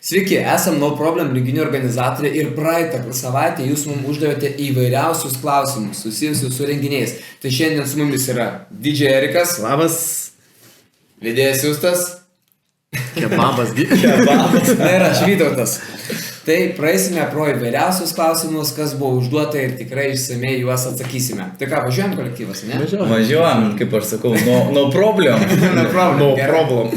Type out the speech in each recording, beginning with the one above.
Sveiki, esam No Problem renginių organizatoriai ir praeitą savaitę jūs mums uždavėte įvairiausius klausimus susijusius su renginiais. Tai šiandien su mumis yra DJ Erikas. Labas. Vedėjas Justas. Kebabas. Na ir aš Vytautas. Tai praeisime pro įvairiausius klausimus, kas buvo užduota ir tikrai išsamei juos atsakysime. Tai ką, važiuojam kolektyvas, ne? Važiuojam, kaip aš sakau, no problem. No problem. problem.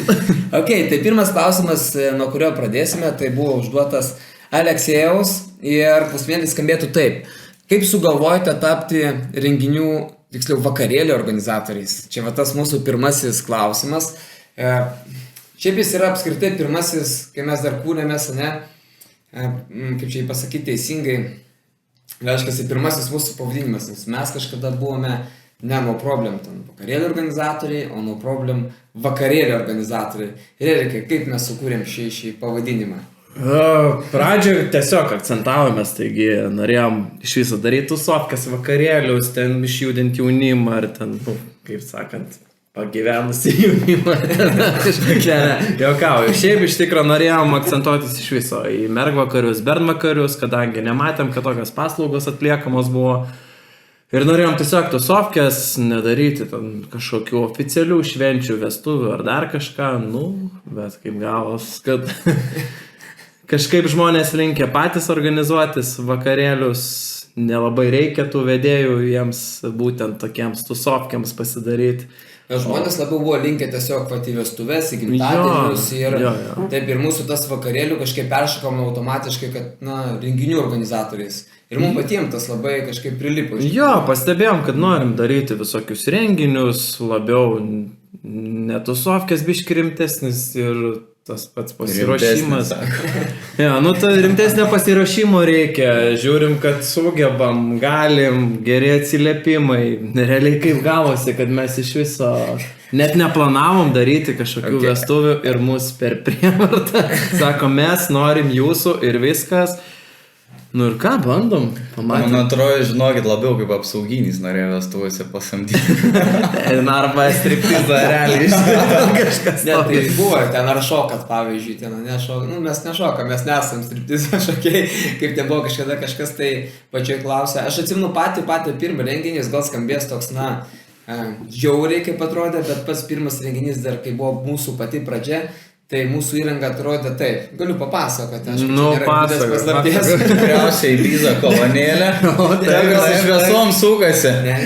Ok, tai pirmas klausimas, nuo kurio pradėsime, tai buvo užduotas Aleksėjaus ir pusmėlis skambėtų taip. Kaip sugalvojate tapti renginių, tiksliau vakarėlio organizatoriais? Čia va tas mūsų pirmasis klausimas. Šiaip jis yra apskritai pirmasis, kai mes dar kūrėmės, ne? Kaip čia pasakyti teisingai, reiškia, pirmasis mūsų pavadinimas, nes mes kažkada buvome ne No Problem vakarėlio organizatoriai, o No Problem vakarėlio organizatoriai. Ir Erikai, kaip mes sukūrėm šį pavadinimą? Pradžioje tiesiog akcentavomės, taigi norėjom iš viso daryti tusovkės vakarėlius, ten išjudinti jaunimą ar ten, kaip sakant, pagyvenusi jaunimą. Jokauju. Šiaip iš tikro norėjom akcentuotis iš viso į mergvakarius, bernvakarius, kadangi nematėm, kad tokios paslaugos atliekamos buvo. Ir norėjom tiesiog tusovkės, nedaryti ten kažkokių oficialių švenčių, vestuvių ar dar kažką, bet kaip gavos, kad kažkaip žmonės linkia patys organizuotis vakarėlius, nelabai reikia tų vedėjų jiems būtent tokiems tusovkėms pasidaryti. Žmonės labiau buvo linkę tiesiog į vestuves, į gimtadienius ir taip ir mūsų tas vakarėlių kažkaip peršakom automatiškai, kad renginių organizatoriais. Ir mums patiems tas labai kažkaip prilipo. Jo, pastebėjom, kad norim daryti visokius renginius, labiau netusovkės biški rimtesnis ir tas pats pasiruošimas. Tai rimtesnio pasiruošimo reikia. Žiūrim, kad sugebam, galim, geri atsiliepimai. Realiai kaip gavosi, kad mes iš viso net neplanavom daryti kažkokių vestuvių ir mus per prievartą. Sako, mes norim jūsų ir viskas. Ir ką, bandom? Man atrodo, žinokit, labiau kaip apsauginis norėjo vestuvėse pasamdyti. Arba striptizą realiai kažkas. Ne, tai buvo, ten ar šokat, pavyzdžiui, ten nešokat. Mes nešokam, mes nesam striptizą šokiai, kaip ten buvo kažkas tai pačioj klausė. Aš atsimenu patį pirmą renginį, jis gal skambės toks, žiauriai kaip atrodė, bet pats pirmas renginys dar, kai buvo mūsų pati pradžia, tai mūsų įranga atrodė taip. Galiu papasakoti, aš paslapties. Tikriausiai Ibiza kolonėlė. Ten gal šviesom sukasi. Ne,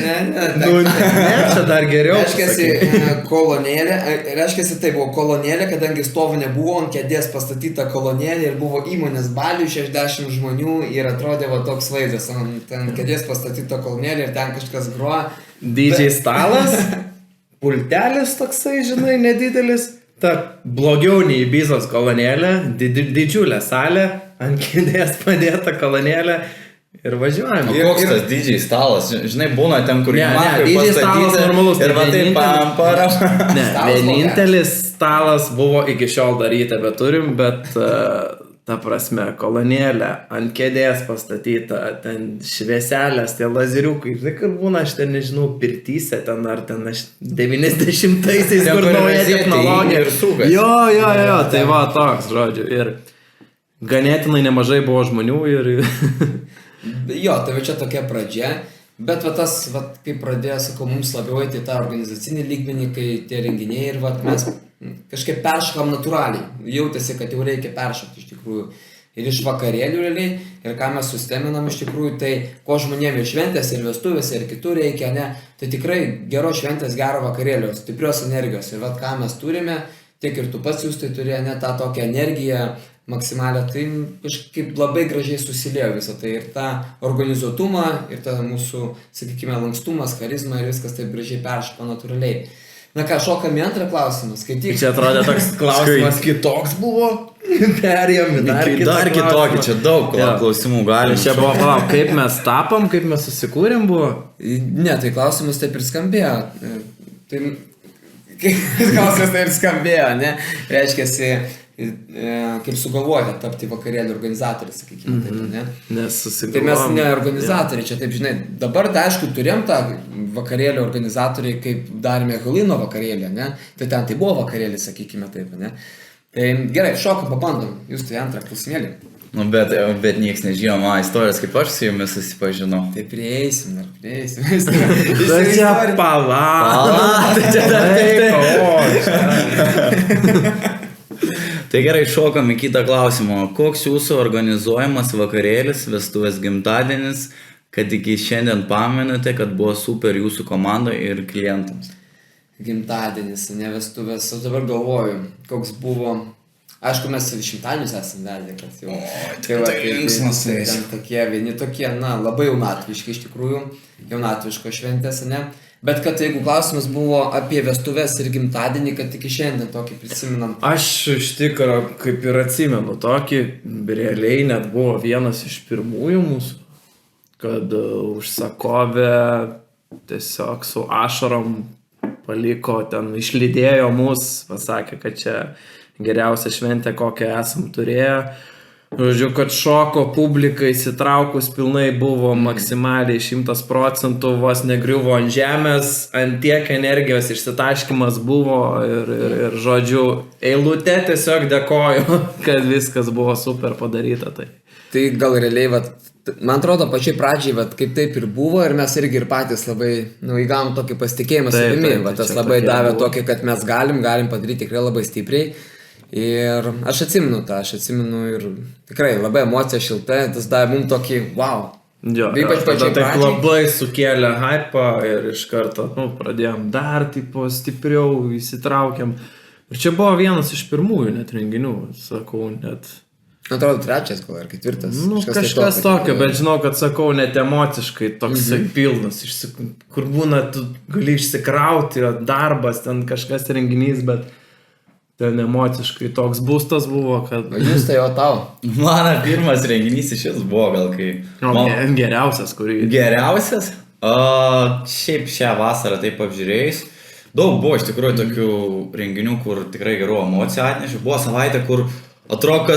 čia dar geriau. Reiškiasi, tai buvo kolonėlė, kadangi stovų nebuvo, ant kėdės pastatyta kolonėlė ir buvo įmonės balių 60 žmonių ir atrodė toks vaizdas. Ant kėdės pastatyta kolonėlė ir ten kažkas groja. DJ stalas, pultelis toksai, žinai, nedidelis. Ta blogiau nei Ibizos kolonėlė, didžiulė salė, ant kėdės padėta kolonėlė ir važiuojame. Koks tas DJ stalas? Žinai, būna ten, kur DJ stalas normalus. Ir va taip pamparam. Ne, vienintelis stalas buvo iki šiol daryti, bet turim, bet ta prasme, kolonėlė ant kėdės pastatyta, ten švieselės, tie lazeriukai, žinai, kur būna, aš ten nežinau, pirtyse ten ar ten 90-aisiais, kur nauja technologija. Jo, tai va toks, žodžiu, ir ganėtinai nemažai buvo žmonių ir... Jo, tai va čia tokia pradžia, bet va tas, kaip pradėjo, sakau, mums labiau eiti tą organizacinį lygmenį, kai tie renginiai ir va mes kažkaip peršokam natūraliai, jautėsi, kad jau reikia peršokti iš tikrųjų ir iš vakarėlių realiai ir ką mes susteminam iš tikrųjų, tai ko žmonėm ir šventės, ir vestuvės, ir kitur reikia, ne, tai tikrai geros šventės, gero vakarėlio, stiprios energijos ir va ką mes turime, tiek ir tu pats jūs tai turėjo, ne, tą tokią energiją maksimalią, tai kažkaip labai gražiai susilėjo visą tai ir tą organizuotumą, ir tą mūsų, sakykime, lankstumas, charizma ir viskas taip gražiai peršoko natūraliai. Na ką, šokam į antrą klausimą, skaityk. Čia atrodė toks klausimas kitoks buvo, perėjom dar kitokį, čia daug klausimų galim. Čia buvo, palauk, kaip mes tapom, kaip mes susikūrėm buvo? Ne, tai klausimas taip ir skambėjo. Tai klausimas taip ir skambėjo, ne? Reiškiasi, kaip sugalvojate tapti vakarėlių organizatoriais, sakykime, taip, ne? Nes susigalvojom. Tai mes ne organizatoriai, čia taip, žinai, dabar tai aišku turėjom tą vakarėlių organizatoriai, kaip darėme Halino vakarėlį, ne? Tai ten tai buvo vakarėlis, sakykime, taip, ne? Tai gerai, šokom, pabandom. Jūs tai antrą klausimėlį. Nu, bet nieks nežino mano istorijos, kaip aš su jumis susipažinau. Tai prieisim. Tai čia pala. Tai gerai, šokam į kitą klausimą. Koks jūsų organizuojamas vakarėlis, vestuvės gimtadienis, kad iki šiandien pamenate, kad buvo super jūsų komandai ir klientams? Gimtadienis, ne vestuvės. Aš dabar galvoju, koks buvo... Aišku, mes šimtadienius esame vedę, kad jau... Tai linksmas ten tokie, vieni tokie, na, labai jaunatviški iš tikrųjų, jaunatviško šventės, ne? Bet kad jeigu klausimas buvo apie vestuvės ir gimtadienį, kad iki šiandien tokį prisiminam. Aš iš tikro, kaip ir atsimenu, tokį, realiai net buvo vienas iš pirmųjų mūsų, kad užsakovė tiesiog su ašarom paliko, ten išlydėjo mus, pasakė, kad čia geriausia šventė, kokią esam turėję. Žodžiu, kad šoko publika įsitraukus pilnai buvo maksimaliai 100%, vos negriuvo ant žemės, ant tiek energijos išsitaškymas buvo ir žodžiu, eilutė tiesiog dėkoju, kad viskas buvo super padaryta. Tai gal realiai, man atrodo, pačiai pradžiai, kaip taip ir buvo ir mes irgi ir patys labai, įgavom tokį pasitikėjimą savimi, tas labai davė tokį, kad mes galim padaryti tikrai labai stipriai. Ir aš atsimenu ir tikrai labai emocija šilta, tas davė mums tokį wow. Jo, tada taip labai sukėlė hypą ir iš karto pradėjom dar stipriau įsitraukiam. Ir čia buvo vienas iš pirmųjų net renginių, sakau, net... Atrodo, trečias gal ar ketvirtas. Kažkas tokio, bet žinau, kad sakau, net emociškai toksai pilnas, kur būna, tu gali išsikrauti, darbas, ten kažkas renginys, bet... Ten emociškai toks būstas buvo, kad... Jūs tai jau tau. Mano pirmas renginys iš jis buvo gal kai... Geriausias, kurį... Geriausias? Šiaip šią vasarą taip apžiūrėjus. Daug buvo iš tikrųjų tokių renginių, kur tikrai gerų emocijų atnešė. Buvo savaitė, kur atrodo,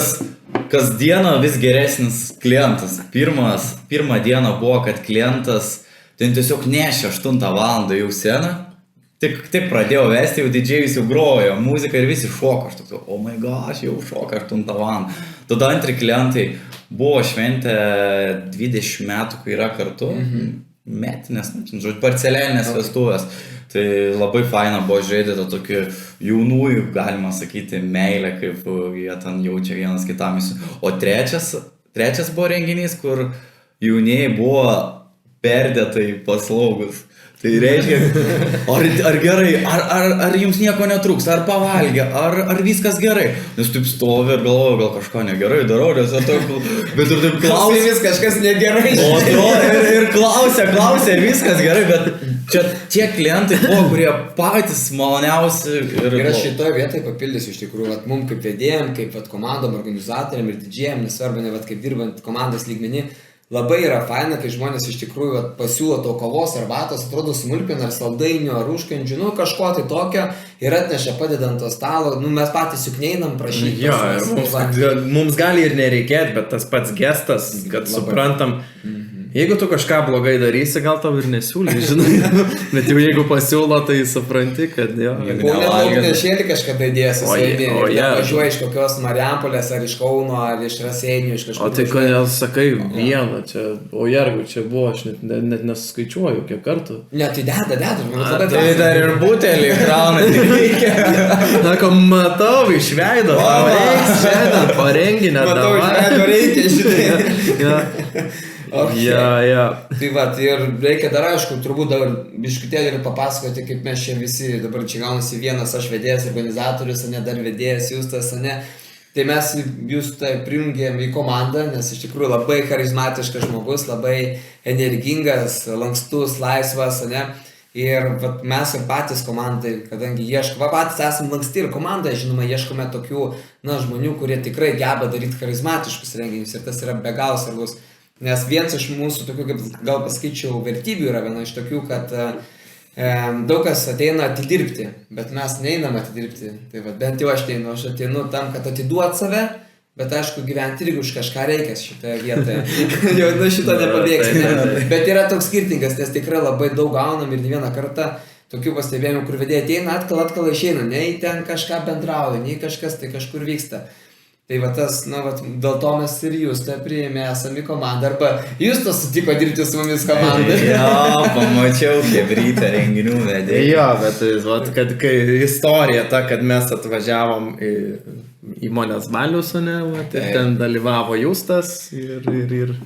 kas dieną vis geresnis klientas. Pirmą dieną buvo, kad klientas ten tiesiog nešė 8 valandą jau sceną. Tik pradėjau vesti, jau didžėjus jau grojo muziką ir visi šoko. Aš toks, oh my gosh, jau šoka 8 valandą. Tada antri klientai buvo šventę 20 metų, kai yra kartu. Metinės, parcelialinės vestuvės. Tai labai faina buvo žiūrėti to tokį jaunųjų, galima sakyti, meilę, kaip jie ten jaučia vienas kitam. O trečias buvo renginys, kur jaunieji buvo perdėtai paslaugus. Tai reiškia, ar gerai, ar jums nieko netrūks, ar pavalgė, ar viskas gerai. Nes taip stovi ir galvoju, gal kažką negerai darau, nes bet ir taip klausia. Vis kažkas negerai. Ir klausia, viskas gerai, bet čia tie klientai buvo, kurie patys maloniausi. Ir aš šitoje vietoje papildysiu iš tikrųjų, mums kaip vedėjim, kaip komandom, organizatoriam ir didžėjim, nesvarbu, ne kaip dirbant komandos lygmenį, labai yra faina, kai žmonės iš tikrųjų pasiūlo to kavos, arbatos, atrodo smulkina ar saldainių, ar užkandžių, kažko tai tokio ir atneša padedant to stalo, mes patys juk neinam prašyti. Jo, mums gali ir nereikėti, bet tas pats gestas, kad suprantam, jeigu tu kažką blogai darysi, gal tau ir nesiūlį, žinai, bet jau jeigu pasiūlo, tai supranti, kad jo. Kaune nešėlį kažkada įdėsi, važiuoja iš kokios Marijampolės, ar iš Kauno, ar iš Raseinių, iš kažkokio. O tai kodėl sakai vieną, čia, o jergu čia buvo, aš net nesuskaičiuoju, kiek kartų. Ne, tai deda, tai dar ir butelį krauna, tai reikia. Sako, matau, iš veido, parenginę. Matau, iš veido reikia, žinai. Okay. Tai va, ir reikia dar aišku, turbūt dar biškutėlį ir papasakoti, kaip mes čia visi, dabar čia gaunasi vienas aš vedėjas, organizatorius, ne dar vedėjas, Justas, ne. Tai mes Justą prijungėm į komandą, nes iš tikrųjų labai charizmatiškas žmogus, labai energingas, lankstus, laisvas, ne. Ir vat, mes ir patys komandai, kadangi patys esame lanksti ir komandai, žinoma, ieškome tokių, žmonių, kurie tikrai geba daryti charizmatiškus renginius ir tas yra be galo svarbus. Nes vienas iš mūsų tokių, kaip gal pasakyčiau, vertybių yra viena iš tokių, kad daug kas ateina atidirbti, bet mes neinam atidirbti. Tai va, bent jau aš ateinu tam, kad atiduot save, bet aišku, gyventi irgi už kažką reikia šitoje vietoje. Jau nuo šito nepabėgsi. Bet yra toks skirtingas, nes tikrai labai daug gaunam ir ne vieną kartą tokių pastebėjimų, kur vedėjai ateina, atkal išeina, nei ten kažką bendrauja, nei kažkas tai kažkur vyksta. Tai va tas, dėl to mes ir jūs tą priėmė esami komandą, arba jūs tas sutiko dirbti su mumis komandai. Jo, pamačiau Chebrytę renginių vedėjai. Jo, bet kad kai istorija ta, kad mes atvažiavom į įmonės Valiusone, ten dalyvavo Justas ir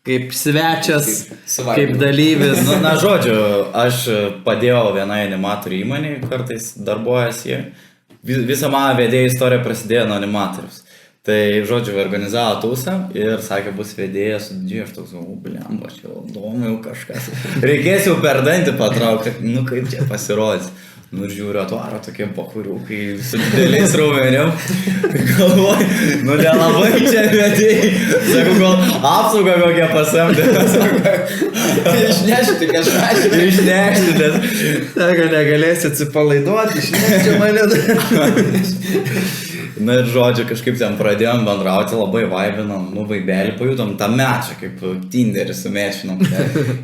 kaip svečias, kaip dalyvis. Na, žodžiu, aš padėjau vienai animatorių įmonei, kartais darbuojas jie. Visa mano vedėjų istorija prasidėjo nuo animatorius. Tai, žodžiu, organizavo tūsą ir sakė, bus vedėjas su didžiai, aš toks, blemba, čia įdomu kažkas. Reikės jau per dantį patraukti, kaip čia pasirodys. Ir žiūriu, atvaro tokie pachuriukai su dideliais raumenim. Galvoju, nelabai čia vedėjai. Sakau, gal apsaugą kokią pasamdė. Išnešti kažką. Išnešti, nes... Sako, negalėsi atsipalaiduoti, išnešti mane. Na ir žodžiu, kažkaip ten pradėjom bendrauti, labai vaibinom, vaibelį pajutom tą mečą, kaip Tinderį sumečinom.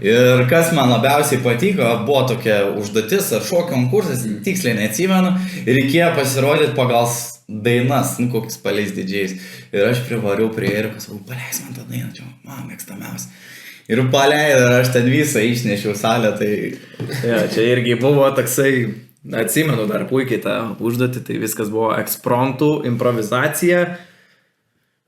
Ir kas man labiausiai patiko, buvo tokia užduotis ar šokio konkursas, tiksliai neatsimenu, ir reikėjo pasirodyti pagal dainas, kokius paleis didžiais. Ir aš privariau prie ir pasakau, paleis man tą dainą, čia man mėgstamiausia. Ir paleido, ir aš ten visą išnešiau salę, tai... Ja, čia irgi buvo toksai... Atsimenu dar puikiai tą užduotį, tai viskas buvo ekspromptų, improvizacija.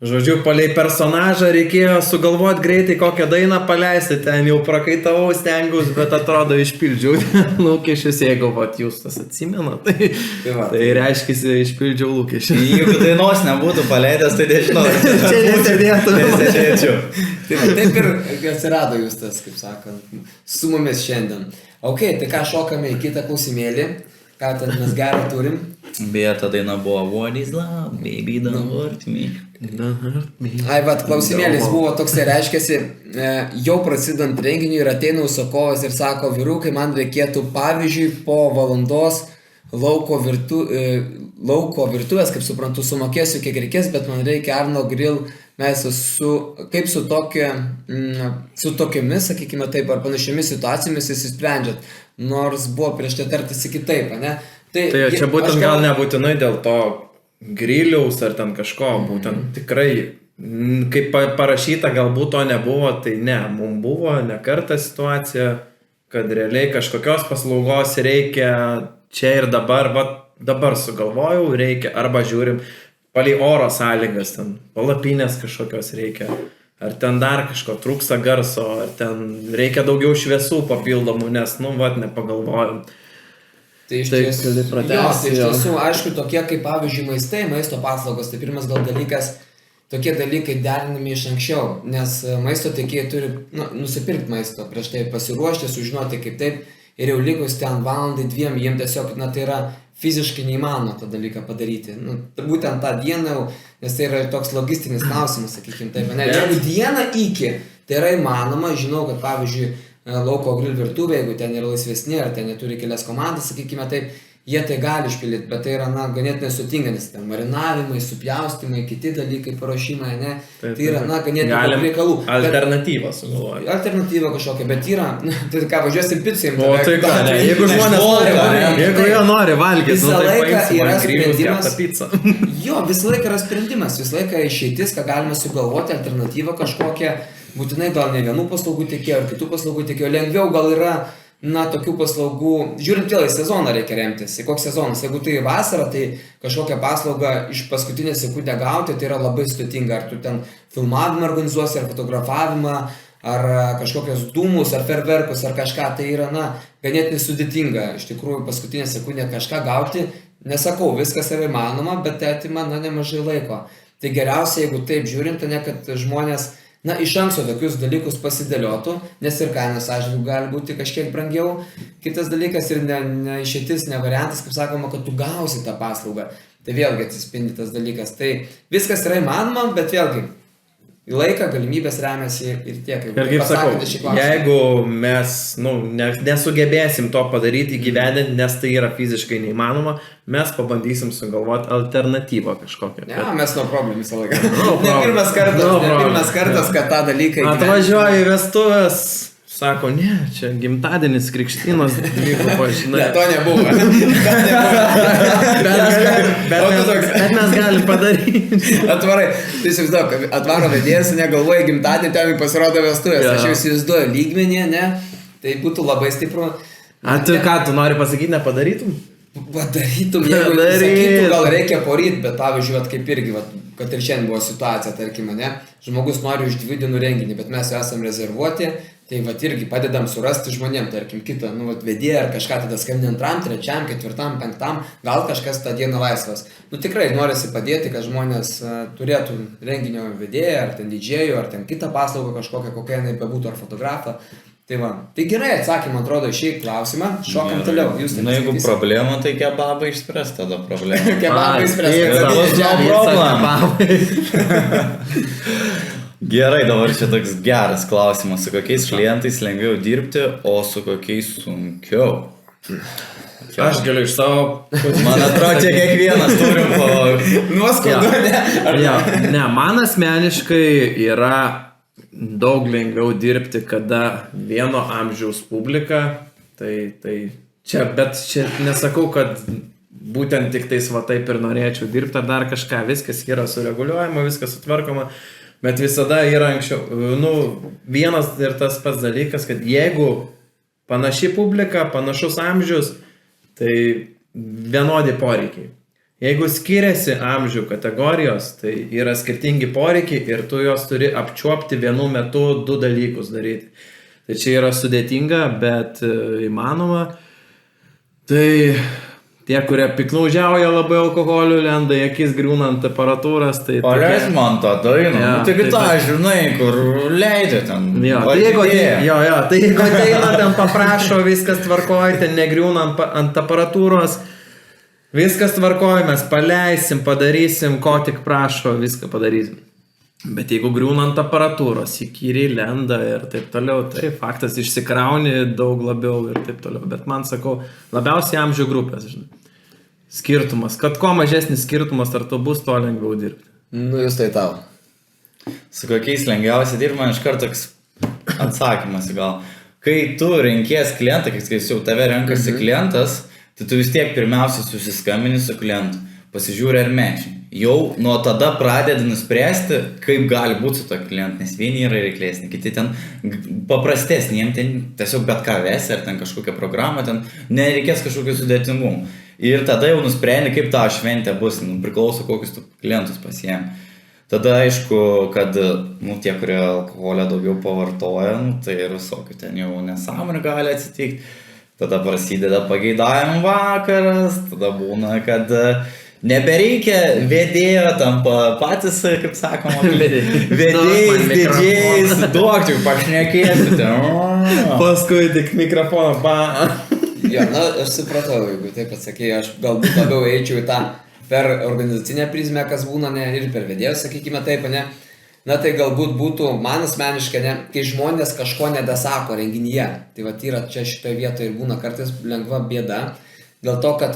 Žodžiu, palei personažą reikėjo sugalvoti greitai kokią dainą paleisti, ten jau prakaitavau stengiaus, bet atrodo išpildžiau lūkesčius, jeigu jūs tas atsimena, tai reiškia, išpildžiau lūkesčius. Jeigu dainos nebūtų paleidęs, tai nežinau. Čia nesėdėtų. Taip ir atsirado jūs tas, kaip sakant, su mumis šiandien. Ok, tai ką šokame į kitą klausimėlį, ką ten mes gerą turim. Beje, ta daina buvo What is love, baby, don't hurt me. Ai, vat, klausimėlis buvo toks, tai reiškiasi, jau prasidant renginiui ir ateina užsakovas ir sako, vyrukai, man reikėtų pavyzdžiui po valandos lauko virtuvės, kaip suprantu, sumokėsiu kiek reikės, bet man reikia Arno Grill meistras kaip su tokiamis, sakykime taip, ar panašiomis situacijomis įsisprendžiat, nors buvo prieš tai tartasi kitaip, ne? Tai čia būtent gal nebūtinai dėl to griliaus ar ten kažko, būtent tikrai, kaip parašyta, galbūt to nebuvo, tai ne, mums buvo ne kartą situacija, kad realiai kažkokios paslaugos reikia čia ir dabar, dabar sugalvojau, reikia, arba žiūrim, palei oro sąlygas, ten palapinės kažkokios reikia, ar ten dar kažko trūksta garso, ar ten reikia daugiau šviesų papildomų, nes, nepagalvojom. Tai iš tiesų, aišku, tokie kaip pavyzdžiui maistai, maisto paslaugos, tai pirmas gal dalykas, tokie dalykai derinami iš anksčiau, nes maisto tiekėjai turi nusipirkti maisto, prieš tai pasiruošti, sužinoti kaip taip, ir jau likus ten valandai, dviem, jiem tiesiog, tai yra fiziškai neįmanoma tą dalyką padaryti. Būtent tą dieną, nes tai yra toks logistinis klausimas, sakykime taip. Jeigu dieną iki, tai yra įmanoma, žinau, kad pavyzdžiui, lauko grill virtuvė, jeigu ten yra laisvesni, ar ten neturi kelias komandas, sakykime taip, jie tai gali išpildyti, bet tai yra, ganėtinai sudėtinga, nes ten marinavimai, supjaustymai, kiti dalykai, paruošimai, ne? Tai yra, ganėtinai daug reikalų. Alternatyva sugalvoju. Alternatyva kažkokia, bet yra, tai ką, važiuosim pizzą. O tai ką, jeigu žmonės nori, jeigu jie nori valgyti, visą laiką yra sprendimas. Pizzą. Jo, visą laiką yra sprendimas, visą laiką išeitis, ką galime sugalvoti, alternatyvą kažkokią, būtinai gal ne vienų paslaugų tiekėjo, ar kitų paslaugų tiekėjo, lengviau gal yra tokių paslaugų, žiūrint vėl į sezoną reikia remtis, į koks sezonas, jeigu tai vasara, tai kažkokią paslaugą iš paskutinę sekundę gauti, tai yra labai sudėtinga, ar tu ten filmavimą organizuosi, ar fotografavimą, ar kažkokios dūmus, ar ferverkus, ar kažką, tai yra, ganėtinai sudėtinga, iš tikrųjų paskutinę sekundę kažką gauti, nesakau, viskas yra įmanoma, bet tai atima, nemažai laiko. Tai geriausia, jeigu taip žiūrint, kad žmonės iš anksto tokius dalykus pasidėliotų, nes ir kainos atžvilgiu gali būti kažkiek brangiau. Kitas dalykas ir ne išeitis, ne variantas, kaip sakoma, kad tu gausi tą paslaugą. Tai vėlgi atsispindi tas dalykas. Tai viskas yra įmanoma, bet vėlgi į laiką, galimybės remiasi ir tiek. Ir kaip sakau, jeigu mes nesugebėsim to padaryti, įgyvendinti, nes tai yra fiziškai neįmanoma, mes pabandysim sugalvoti alternatyvą kažkokią. Ne, mes no problem visą laiką. Ne pirmas kartas, kad tą dalyką įgyvendinti. Atvažiuoju į vestuvės, Sako, ne, čia gimtadienis, krikštynos, dvigubo, žinai. Ne, to nebuvo. Bet mes galim padaryti. Atvarai, tu įsivaizduok, atvaro vedėjas, negalvoja gimtadienį, ten pasirodo vestuvės. Aš jau įsivaizduoju lygmenį, ne? Tai būtų labai stipru. A tu ką, tu nori pasakyti, nepadarytum? Padarytum, jeigu sakytum, gal reikia poryt, bet pavyzdžiui, kaip irgi, kad ir šiandien buvo situacija, tarkim, ne? Žmogus nori už 2 dienų renginį, bet mes jau esam rezervuoti, tai irgi padedam surasti žmonėm, tarkim, kitą, vedėją ar kažką tada skambinti 2, 3, 4, 5, gal kažkas tą dieną laisvas. Tikrai norisi padėti, kad žmonės turėtų renginio vedėją, ar ten didžėjų, ar ten kitą paslaugą kažkokią, kokia jinai bebūtų, ar fotografą. Tai gerai atsakymą, atrodo, šį klausimą. Šokam toliau. Na, jeigu problema, tai kebabą išspręs tada problemą. Kebabą išspręs. Gerai, dabar čia toks geras klausimas. Su kokiais klientais lengviau dirbti, o su kokiais sunkiau? Aš galiu iš savo... Man atrodo, čia kiekvienas turim po... Nuoskaudų, ne? Ne, man asmeniškai yra... daug lengviau dirbti, kada vieno amžiaus publika, tai čia, bet čia nesakau, kad būtent tik tais va taip ir norėčiau dirbti ar dar kažką, viskas yra sureguliuojama, viskas sutvarkoma, bet visada yra anksčiau, vienas ir tas pats dalykas, kad jeigu panaši publika, panašus amžius, tai vienodi poreikiai. Jeigu skiriasi amžių kategorijos, tai yra skirtingi poreikiai ir tu jos turi apčiuopti vienu metu 2 dalykus daryti. Tai čia yra sudėtinga, bet įmanoma. Tai tie, kurie piknaudžiauja labai alkoholiu, lenda į akis griūnant aparatūras, tai... Paleis man tą dainą, taigi tą žinai, kur leidė ten. Tai jeigu ateina ten paprašo, viskas tvarkoja, ten negriūna ant aparatūros, viskas tvarkoja, mes paleisim, padarysim, ko tik prašo, viską padarysim. Bet jeigu griūnant aparatūros, įkyriai lenda ir taip toliau, tai faktas išsikrauni daug labiau ir taip toliau. Bet man sakau, labiausiai amžių grupės, žinai. Skirtumas, kad kuo mažesnis skirtumas, ar to bus, to lengviau dirbti. Jūs tai tau. Su kokiais lengviausiai dirbti, man iš karto toks atsakymas gal. Kai tu renkies klientą, kai jau tave renkasi klientas, tai tu vis tiek pirmiausia susiskambini su klientu, pasižiūri ar mečiai. Jau nuo tada pradedi nuspręsti, kaip gali būti su to klientu, nes vieni yra reiklesni, kiti ten paprastesni, jiem ten tiesiog bet ką vesi, ar ten kažkokią programą, ten nereikės kažkokių sudėtingumų. Ir tada jau nusprendi, kaip ta šventė bus, priklauso kokius tu klientus pasiemi. Tada aišku, kad tie, kurie alkoholio daugiau pavartoja, tai ir visokių ten jau nesąmonių gali atsitikti. Tada prasideda pageidavimų vakaras, tada būna, kad nebereikia vedėjo, tampa patys, kaip sakoma, vedėjais, didžiais, duok tik pašnekėsite. Paskui tik mikrofoną, Jo, aš supratau, jeigu taip atsakėjai, aš galbūt labiau eičiau į tą per organizacinę prizmę, kas būna, ne, ir per vedėjus, sakykime taip, ne. Na tai galbūt būtų man asmeniškai, ne, kai žmonės kažko nedasako renginyje. Tai yra čia šitoje vietoje ir būna kartais lengva bėda. Dėl to, kad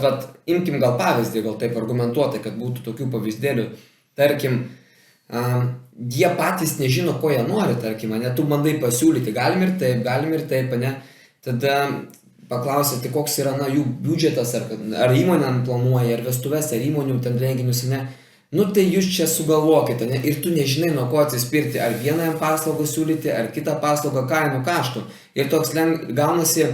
imkim gal pavyzdį, gal taip argumentuotai, kad būtų tokių pavyzdėlių. Tarkim, jie patys nežino, ko jie nori, tarkim, ne, tu bandai pasiūlyti, galim ir taip, ne. Tada paklausyti, koks yra jų biudžetas, ar įmonė planuoja, ar vestuvės, ar įmonių ten renginius, ne. Tai jūs čia sugalvokite, ne? Ir tu nežinai, nuo ko atsispirti, ar vieną paslaugą siūlyti, ar kitą paslaugą kainų kaštų. Ir toks gaunasi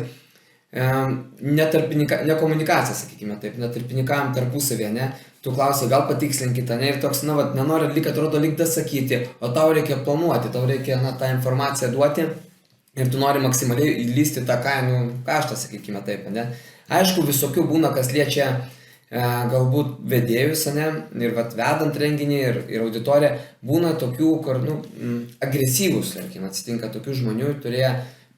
nekomunikacija, sakykime taip, netarpininkavim tarpusavėje, ne? Tu klausai, gal patikslinkite, ne? Ir toks, nenori atrodo lyg dasakyti, o tau reikia planuoti, tau reikia tą informaciją duoti ir tu nori maksimaliai įlysti tą kainų kaštą, sakykime taip, ne? Aišku, visokių būna, kas liečia galbūt vedėjus, ne, ir vedant renginį ir auditoriją, būna tokių, kur, agresyvus, tarkim, atsitinka tokių žmonių,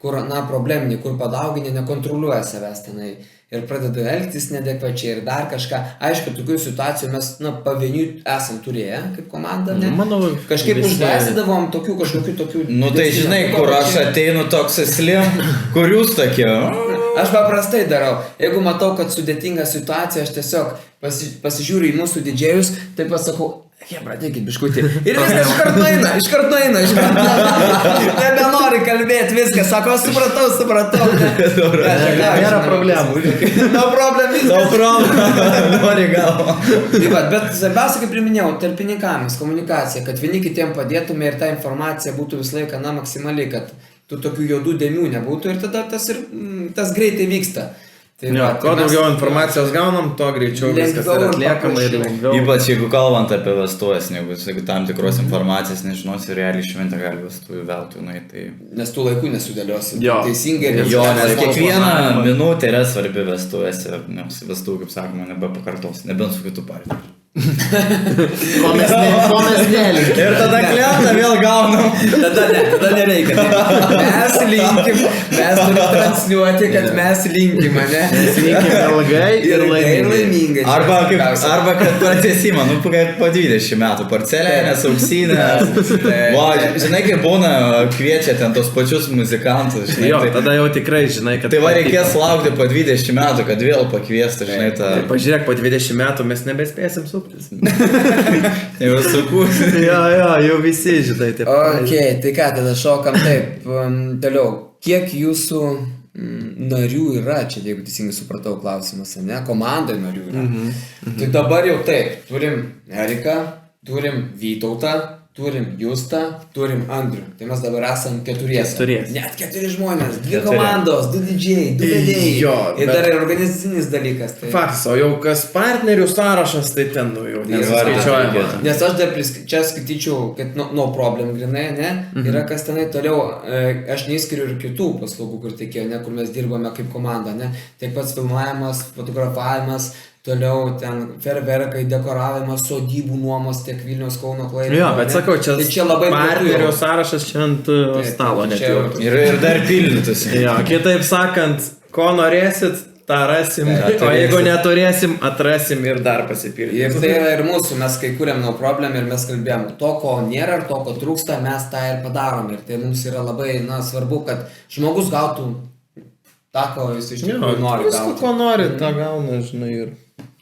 kur, probleminiai, kur padauginė nekontroliuoja savęs tenai ir pradeda elgtis neadekvačiai ir dar kažką. Aišku, tokių situacijų mes, pavieniui esam turėję kaip komanda, ne? Manau, kažkaip užleidavom kažkokių tokių... Tai žinai, kur aš ateinu toks slim, kur jūs tokie... Aš paprastai darau. Jeigu matau, kad sudėtinga situacija, aš tiesiog pasižiūriu į mūsų didžėjus, tai pasakau, Jie, pradėkit biškutį. Ir viskas iš karto eina. Nebenori kalbėti, viskas. Sako, supratau. Nėra problemų. No problem, viskas. Nori galvo. Bet svarbiausia, kaip priminėjau, tarpininkavimas, komunikacija, kad vieni kitiem padėtume ir ta informacija būtų visą laiką, maksimaliai, kad tų tokių juodų dėmių nebūtų ir tada tas greitai vyksta. Tai kuo daugiau informacijos gaunam, to greičiau viskas yra atliekama ir lengviau. Ypač jeigu kalbant apie vestuvės, jeigu tam tikros informacijos nežinosi, realiai šventę gali vestuvių veltui, tai... Nes tų laikų nesudėliosi. Jo. Teisingai. Jo, nes kiekviena minutė yra svarbi vestuvėse, nes vestuvų, kaip sakoma, nebepakartos, nebent su kitų partijų. Ko mes nelinkim. Ir tada klientą vėl gaunam. Tada nereikia. Mes linkim, mes turime transliuoti, kad mes linkim, ne? Mes linkim ilgai ir laimingai. Arba kad pratęsimą, po 20 metų porcelianės, auksinės. Žinai, kaip būna, kviečia ten tos pačius muzikantus. Jo, tada jau tikrai žinai, kad... Tai va reikės laukti po 20 metų, kad vėl pakviestų, žinai, tą... Pažiūrėk, po 20 metų mes nebespėsim su jau sukūs. jau visi, žinai, taip. Tai ką, tada šokam taip. Toliau, kiek jūsų narių yra, čia jeigu teisingai supratau klausimas, ne? Komandai narių yra. Tai dabar jau taip, turim Eriką, turim Vytautą, turim Justą, turim Andrių. Tai mes dabar esam 4. Net 4 žmonės, 2 komandos, 2 didžiai, 2 vedėjai. Ir dar ir organizacinis dalykas. Tai... Faktas, o jau kas partnerių sąrašas, tai ten jau nesuskaičiuojama. Nes aš dar čia skaityčiau, kad no problem grinai, ne? Yra kas tenai toliau, aš neįskiriu ir kitų paslaugų, kur teikėjo, ne? Kur mes dirbame kaip komanda, ne? Tiek pats filmavimas, fotografavimas, toliau ten ferverkai, dekoravimas, sodybų nuomos tiek Vilniaus, Kauno, Klaipėdos. Jo, bet sakau, čia labai partnerio sąrašas čia ant stalo netilptų. Ir dar pildytųsi. Jo, kitaip sakant, ko norėsit, tą rasim, o jeigu neturėsim, atrasim ir dar pasipildyti. Ir tai yra ir mūsų, mes kai kuriam no problem ir mes kalbėjom, to, ko nėra ir to, ko trūksta, mes tą ir padarom. Ir tai mums yra labai svarbu, kad žmogus gautų tą, ko jis iš tikrųjų nori gauti. Visko, ko nori, tą gauna, žinai, ir...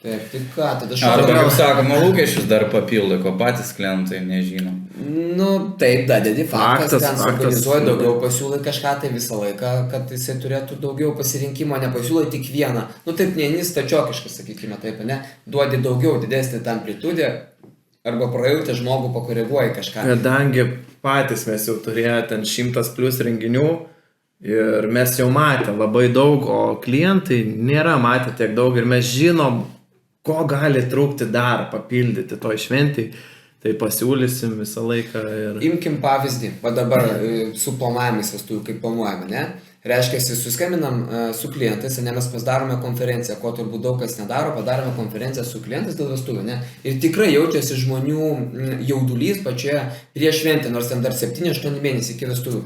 Taip, tai ką, tada Arba, kaip sakoma, lūkesčius dar papildo, ko patys klientai nežino. Taip, dadedi faktas, ten suorganizuoji daugiau, pasiūlai kažką tai visą laiką, kad jisai turėtų daugiau pasirinkimo, nepasiūlai tik vieną. Taip, neini stačiokiškas, sakykime, taip, ne? Duodi daugiau, didesnį tą amplitudę, arba prajautę žmogų pakoreguoji kažką. Kadangi patys mes jau turėjo ten 100+ renginių, ir mes jau matė labai daug, o klientai nėra matę tiek daug ir mes žinom, ko gali trūkti dar papildyti toj šventį, tai pasiūlysim visą laiką. Imkim pavyzdį, va dabar su planavimais vestuvių, kaip planuojame, ne? Reiškia, suskambinam su klientais, ne, mes pasidarome konferenciją, ko turbūt daug kas nedaro, padarome konferenciją su klientais dėl vestuvių, ne? Ir tikrai jaučiasi žmonių jaudulys pačioje prieš šventę, nors ten dar 7-8 mėnesiai iki vestuvių.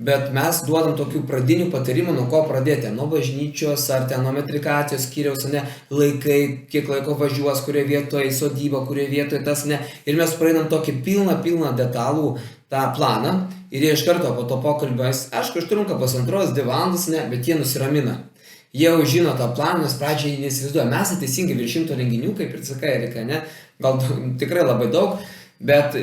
Bet mes duodam tokių pradinių patarimų, nuo ko pradėti, nuo bažnyčios ar ten nuo metrikacijos skyriaus, ne, laikai, kiek laiko važiuos, kurioje vietoje sodyba, kurioje vietoje tas, ne, ir mes praeinam tokį pilną detalų tą planą ir jie iš karto po to pokalbio, aišku, užtrunka 1,5-2 valandas, ne, bet jie nusiramina. Jie jau žino tą planą, nes pradžiai nesivizduoja, mes teisingai virš 100 renginių, kaip ir sakai, Erika, ne, gal tikrai labai daug. Bet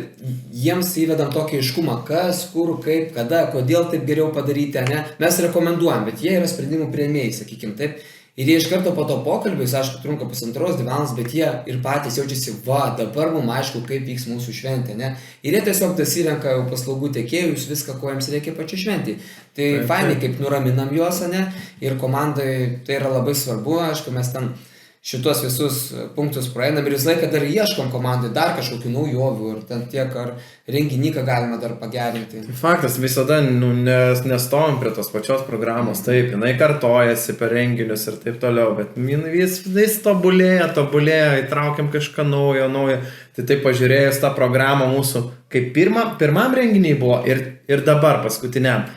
jiems įvedam tokį aiškumą, kas, kur, kaip, kada, kodėl taip geriau padaryti, ne? Mes rekomenduojam, bet jie yra sprendimų priėmėjai, sakykim taip. Ir jie iš karto po to pokalbio, jis aišku trunka 1,5-2 valandas, bet jie ir patys jaučiasi, dabar mums aišku, kaip vyks mūsų šventė, ne? Ir jie tiesiog dasirenka jau paslaugų tiekėjus, viską, ko jiems reikia pačiu šventį. Tai fainai, kaip nuraminam juos, ne? Ir komandai tai yra labai svarbu, aišku, mes ten šitos visus punktus praeinam ir visą laiką dar ieškom komandai dar kažkokių naujovių ir ten tiek ar renginyką galima dar pagerinti. Faktas, visada nestovim prie tos pačios programos, taip, jinai kartojasi per renginius ir taip toliau, bet vis tobulėja, įtraukiam kažką naujo. Tai taip pažiūrėjus tą programą mūsų, kaip pirmam renginiai buvo ir dabar paskutiniam.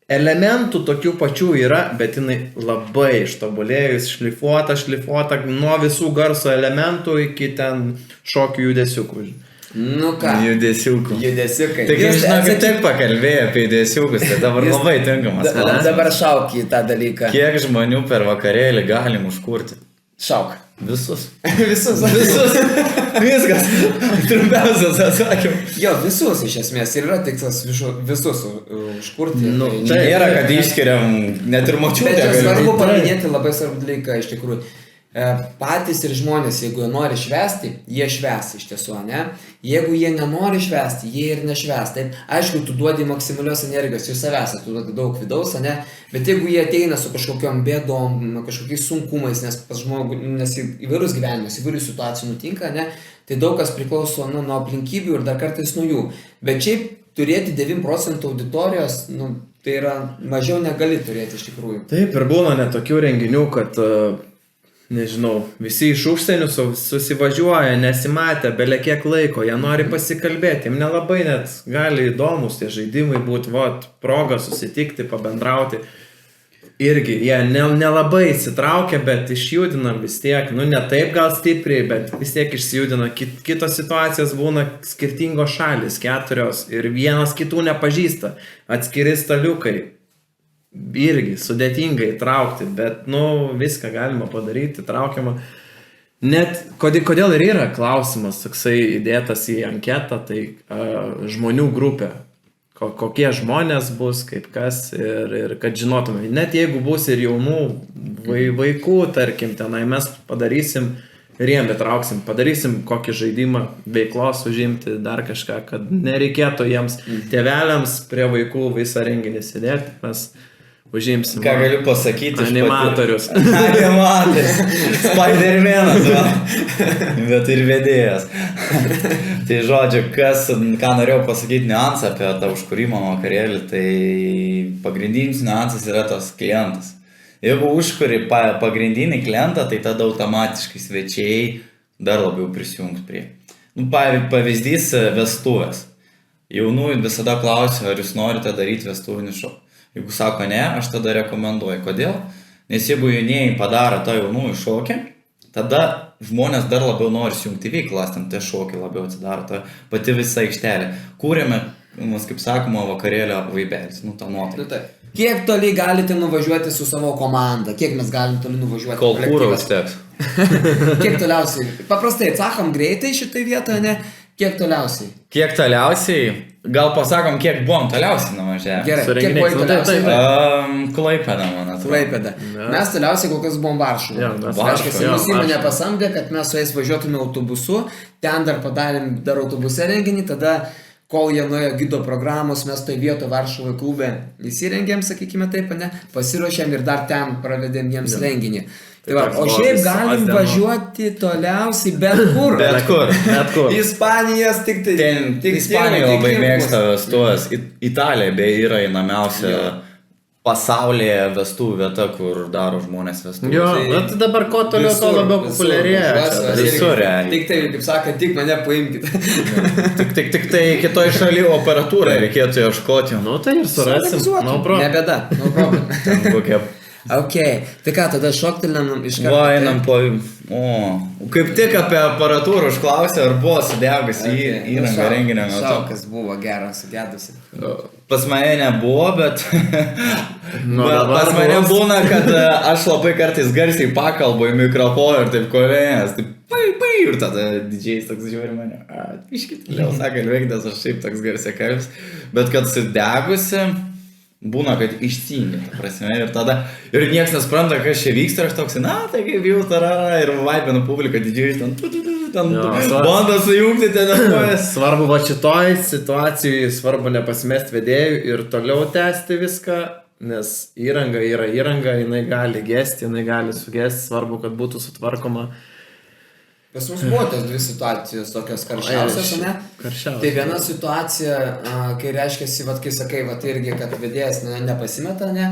Elementų tokių pačių yra, bet jinai labai ištobulėjus, šlifuota nuo visų garso elementų iki ten šokių judesiukų. Nu ką? Judesiukai. Tai kaip žinokit, taip pakalbėjai apie judesiukus, tai dabar labai tinkamas. Dabar šauk į tą dalyką. Kiek žmonių per vakarėlį galim užkurti? Šauk. Visus. Visus. Viskas. Trumpiausias atsakymas. Jo, visus iš esmės ir yra tikslas visus užkurti. Nu, tai nėra, kad išskiriam net ir močiutę. Bet čia svarbu paminėti labai svarbų dalyką iš tikrųjų. Patys ir žmonės, jeigu jie nori švęsti, jie švęs iš tiesų, ne? Jeigu jie nenori švęsti, jie ir nešvęs. Taip, aišku, tu duodi maksimalios energijos iš savęs, tu duodi daug vidaus, ne? Bet jeigu jie ateina su kažkokiom bėdom, kažkokiais sunkumais, nes pas žmogų, nes įvairūs gyvenimas, įvairių situacijų nutinka, ne? Tai daug kas priklauso nuo aplinkybių ir dar kartais nuo jų. Bet šiaip turėti 9% auditorijos, tai yra mažiau negali turėti iš tikrųjų. Taip, ir būna net tokių renginių, kad nežinau, visi iš užsienių susivažiuoja, nesimatę, belie kiek laiko, jie nori pasikalbėti, jiems nelabai net gali įdomus tie žaidimai būti, proga susitikti, pabendrauti. Irgi, jie nelabai įsitraukia, bet išjudina vis tiek, ne taip gal stipriai, bet vis tiek išsijudina. Kitos situacijos būna skirtingos šalis, 4 ir vienas kitų nepažįsta, atskiri staliukai. Irgi sudėtingai traukti, bet viską galima padaryti, traukiama. Net kodėl ir yra klausimas toksai įdėtas į anketą, tai žmonių grupė. Kokie žmonės bus, kaip kas ir kad žinotume. Net jeigu bus ir jaunų vaikų, tarkim, tenai mes padarysim ir jiem betrauksim, padarysim kokį žaidimą, veiklos užimti, dar kažką, kad nereikėtų jiems tėveliams prie vaikų visą renginį sėdėti, mes užimsim. Ką galiu pasakyti? Animatorius. Animatorius. Spider-Manas, bet ir vedėjas. Tai žodžiu, ką norėjau pasakyti niuansą apie tą užkūrimo vakarėlį, tai pagrindinis niuansas yra tas klientas. Jeigu užkuri pagrindinį klientą, tai tada automatiškai svečiai dar labiau prisijungs prie. Pavyzdys vestuvės. Jaunųjų visada klausia, ar jūs norite daryti vestuvinį šou. Jeigu sako ne, aš tada rekomenduoju. Kodėl? Nes jeigu jaunieji padaro tą jaunųjų šokį, tada žmonės dar labiau nori sujungti veiklas, ten tie šokiai labiau atsidaro, ta pati visa aikštelė. Kūrėme, kaip sakoma, vakarėlio vaibelis, tą nuotaiką. Kiek toli galite nuvažiuoti su savo komanda? Kiek mes galim toli nuvažiuoti? Kol kūro užteks. Kiek toliausiai? Paprastai atsakom greitai šitai vietoje, ne? Kiek toliausiai? Kiek toliausiai? Gal pasakom, kiek buvom toliausiai nuvažiavę. Gerai, kiek buvai toliausiai? Klaipėda, man atrodo. Klaipėda. Mes toliausiai kol kas buvom Varšuvoje. Reiškia, mūsų įmonė pasamdė, kad mes su jais važiuotume autobusu, ten dar padarėm autobuse renginį, tada kol jie nuėjo gido programos, mes toj vietoje Varšuvoje klube įsirengėm, sakykime taip, ne, pasiruošėm ir dar ten pravedėm jiems renginį. Tai va, o šiaip galim važiuoti toliausiai bet kur. Bet kur. Ispanijas tik tai. Ispanija labai mėgsta vestuvės. Italija beje yra įnamiausia pasaulyje vestuvių vieta, kur daro žmonės vestuvės. Jo, bet dabar ko toliau to labiau populiarėja. Visur. Tik tai, kaip sakant, tik mane paimkite. Tik tai kitoj šaly operatūrai reikėtų ieškoti. Tai ir surasim. Ne bėda, no problem. Ten kokie... Ok, tai ką, tada šoktelėm iš karto. Einam po... Kaip tik apie aparatūrą užklausė, ar buvo sudegusi įranga renginio metu. Šokas buvo geras, sugedusi. Pas mane nebuvo, bet... Pas mane būna, kad aš labai kartais garsiai pakalbu į mikrofoną ir taip kolėnės. Taip, ir tada didžiais toks žiūri mane. Piškit, liau sako, veikdas, aš šiaip toks garsiai kalbis. Bet kad sudegusi... Būna, kad išsijungia, ta prasme, ir tada, ir nieks nespranta, kas čia vyksta, ir aš toks, tai kaip jau tarara, ir vaibinu publiką didžiai, ten bando sujungti ten žmonės. Svarbu va šitoj situacijai, svarbu nepasimesti vedėjų ir toliau tęsti viską, nes įranga yra įranga, jinai gali gesti, jinai gali sugesti, svarbu, kad būtų sutvarkoma. Pas mus buvo tos dvi situacijos tokios karščiausios, ne? Karščiausios. Tai viena situacija, kai reiškiasi, kai sakai, irgi, kad vedėjas nepasimeta, ne?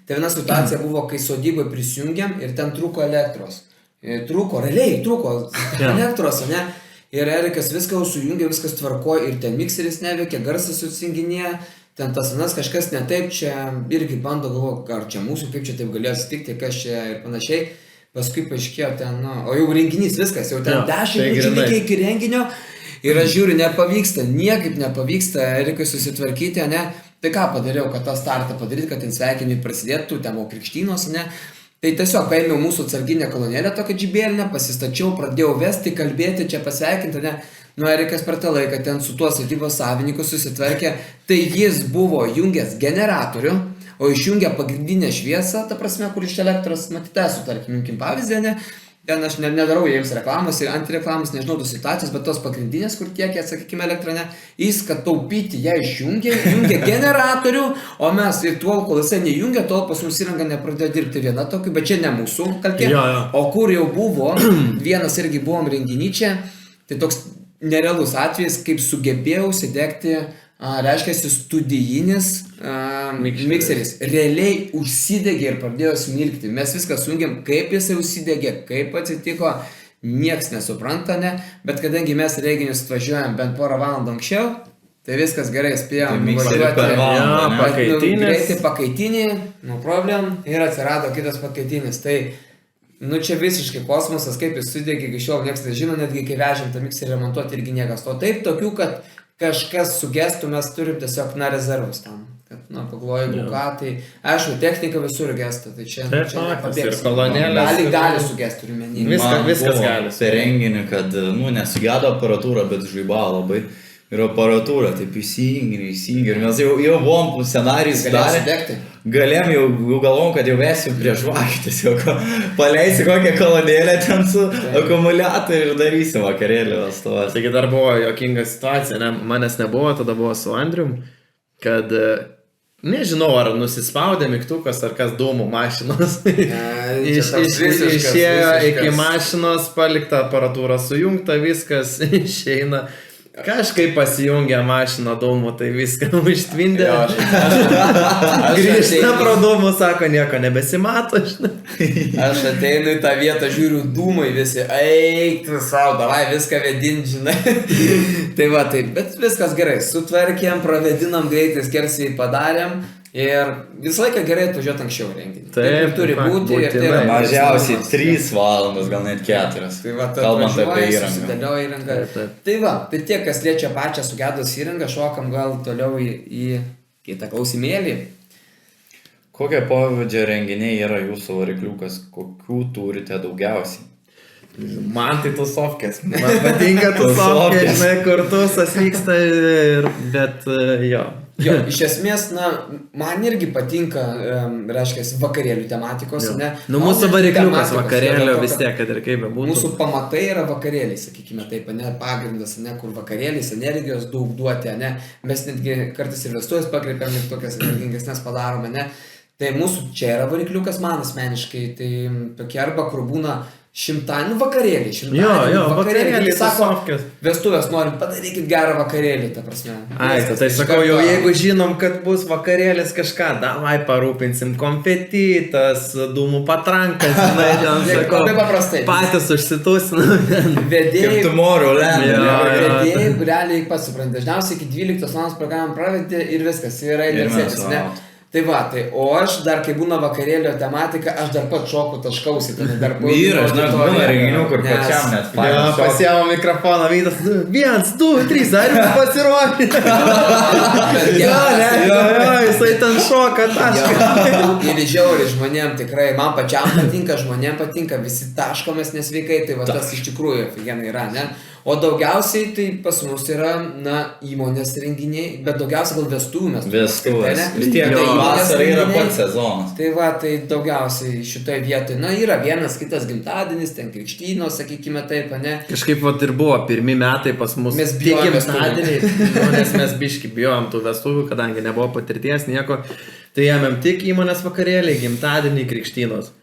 Tai viena situacija buvo, kai sodybai prisijungiam ir ten trūko elektros. Trūko elektros, ne? Ir Erikas viską sujungė, viskas tvarkojo ir ten mikseris neveikia, garsas susinginėja, ten tas kažkas ne taip, čia irgi bando galvo, ar čia mūsų, kaip čia taip galėjo atsitikti, kas čia ir panašiai. Paskui paaiškėjo ten, o jau renginys viskas, jau ten 10 minučių reikia iki renginio ir aš žiūriu, nepavyksta, niekaip nepavyksta Erikui susitvarkyti, ne? Tai ką padariau, kad tą startą padaryti, kad ten sveikinimai prasidėtų, ten buvo krikštynos, ne? Tai tiesiog paėmiau mūsų atsarginę kolonėlę, tokią džibėlinę, pasistačiau, pradėjau vesti, kalbėti, čia pasveikinti, ne. Nu, Erikas per tą laiką ten su tuo statybos savininku susitvarkė, tai jis buvo jungęs generatorių, o išjungė pagrindinę šviesą, ta prasme, kur iš elektros, matyti esu, tarkim, jungim pavyzdį, ne. Ten aš nedarau jiems reklamos ir antireklamos, nežinau tos situacijos, bet tos pagrindinės, kur tiekia, sakykime, elektrą, jis, kad taupyti, ją jungia generatorių, o mes ir tol, kol jisai nejungia, tol pas mus įranga nepradėjo dirbti viena tokiu, bet čia ne mūsų kaltė. O kur jau buvo, vienas irgi buvom renginyčia, tai toks nerealus atvejis, kaip sugebėjau įsidegti, reiškia, studijinis mikseris. Realiai užsidegė ir pradėjo smilkti. Mes viską sujungėm, kaip jisai užsidegė, kaip atsitiko, nieks nesupranta, ne? Bet kadangi mes renginius atvažiuojam bent porą valandų anksčiau, tai viskas gerai spėjom nuvažiuoti. Greitai pakaitinį, no problem, ir atsirado kitas pakaitinis. Tai nu čia visiškai kosmosas, kaip jis sudegė, iki šiol nieks nežino, netgi kai vežėm tą mikserį remontuoti irgi niekas. O taip, tokių, kad kažkas sugestų, mes turim tiesiog rezervus tam. Kad, pagalvoju, ką, tai aišku, technika visur gesta, tai čia nepabėgs. Gali sugesti, turime menį. Viskas gali. Tai renginį, kad, nesugedo aparatūrą, bet žaibavo labai. Ir aparatūra, taip įsijungi, ir mes jau buvom scenarijus darę. Galėjom jau galvom, kad jau vesiu prie žvakių, tiesiog paleisi kokią kolonėlę ten su akumuliatoriu ir darysim vakarėlį vastovas. Taigi dar buvo jokinga situacija, manęs nebuvo, tada buvo su Andrium, kad nežinau, ar nusispaudė mygtukas, ar kas dūmų mašinos. Išėjo iki mašinos, palikta aparatūra sujungta, viskas išeina. Kažkaip pasijungia mašina dūmų, tai viską užtvindė. Grįžta pro dūmų, sako, nieko nebesimato. Aš ateinu į tą vietą, žiūriu dūmai visi, eik tu savo, davai viską vedint, žinai. Tai va, taip, bet viskas gerai, sutvarkėm, pravedinam greitai, skersiai padarėm. Ir visą laiką gerai atvažiuoti anksčiau renginį. Taip turi būti. Ir tai yra mažiausiai 3 valandas, gal net 4. Tai va, kalbant apie įrangą. Susidėlioja įrangą. Tai va, tai tie, kas liečia pačią sugedus įrangą, šokam gal toliau į kitą klausimėlį. Kokie pobūdžio renginiai yra jūsų varikliukas? Kokių turite daugiausiai? Man tai tusovkės. Man patinka tusovkės, žinai, kur tusas vyksta, bet jo. Jo, iš esmės, man irgi patinka, reiškia, vakarėlių tematikos, ne? Mūsų varikliukas vakarėlio vis tiek, kad ir kaip būtų. Mūsų pamatai yra vakarėliai, sakykime taip, ne, pagrindas, ne, kur vakarėlis, energijos daug duoti, ne? Mes netgi kartais ir vestuvės pakreipiam ir tokias energingesnės padarome, ne? Tai mūsų čia yra varikliukas man asmeniškai, tai tokie arba, kur būna šimtadienį vakarėlį. Vakarėlį, sako, vestuvės norim, padarykit gerą vakarėlį, ta prasme. Tai sakau, jau jeigu žinom, kad bus vakarėlis kažką, davai parūpinsim konfetitas, dūmų patrankas, sakau, patys užsitusinam. Vedėjai, vedėjai, realiai pats supranti, dažniausiai iki 12 valandos programą pravedė ir viskas, yra inercėtis, ne? Tai va, o aš dar, kai būna vakarėlio tematika, aš dar pat šoku taškausi, tada dar būna. Vyras, dar būna renginių, kur pačiam net pasiemo mikrofoną, Vytas, 1, 2, 3, dar jūs pasirodė. Jisai ten šoka tašką. Ir žiauriai žmonėm tikrai, man pačiam patinka, žmonėm patinka, visi taškomės nesveikai, tai va tas iš tikrųjų ofigenai yra, ne? O daugiausiai tai pas mus yra, įmonės renginiai, bet daugiausiai gal vestuvių mes. Vestuvės. Vis tiek vasara yra pats sezonas. Tai va, tai daugiausiai šitoje vietoje, yra vienas kitas gimtadienis, ten krikštynos, sakykime taip, ne? Kažkaip va ir buvo pirmi metai pas mus. Mes bijojom gimtadieniai, nes mes biški bijojom tų vestuvių, kadangi nebuvo patirties nieko. Tai ėmėm tik įmonės vakarėliai, gimtadieniai, krikštynos.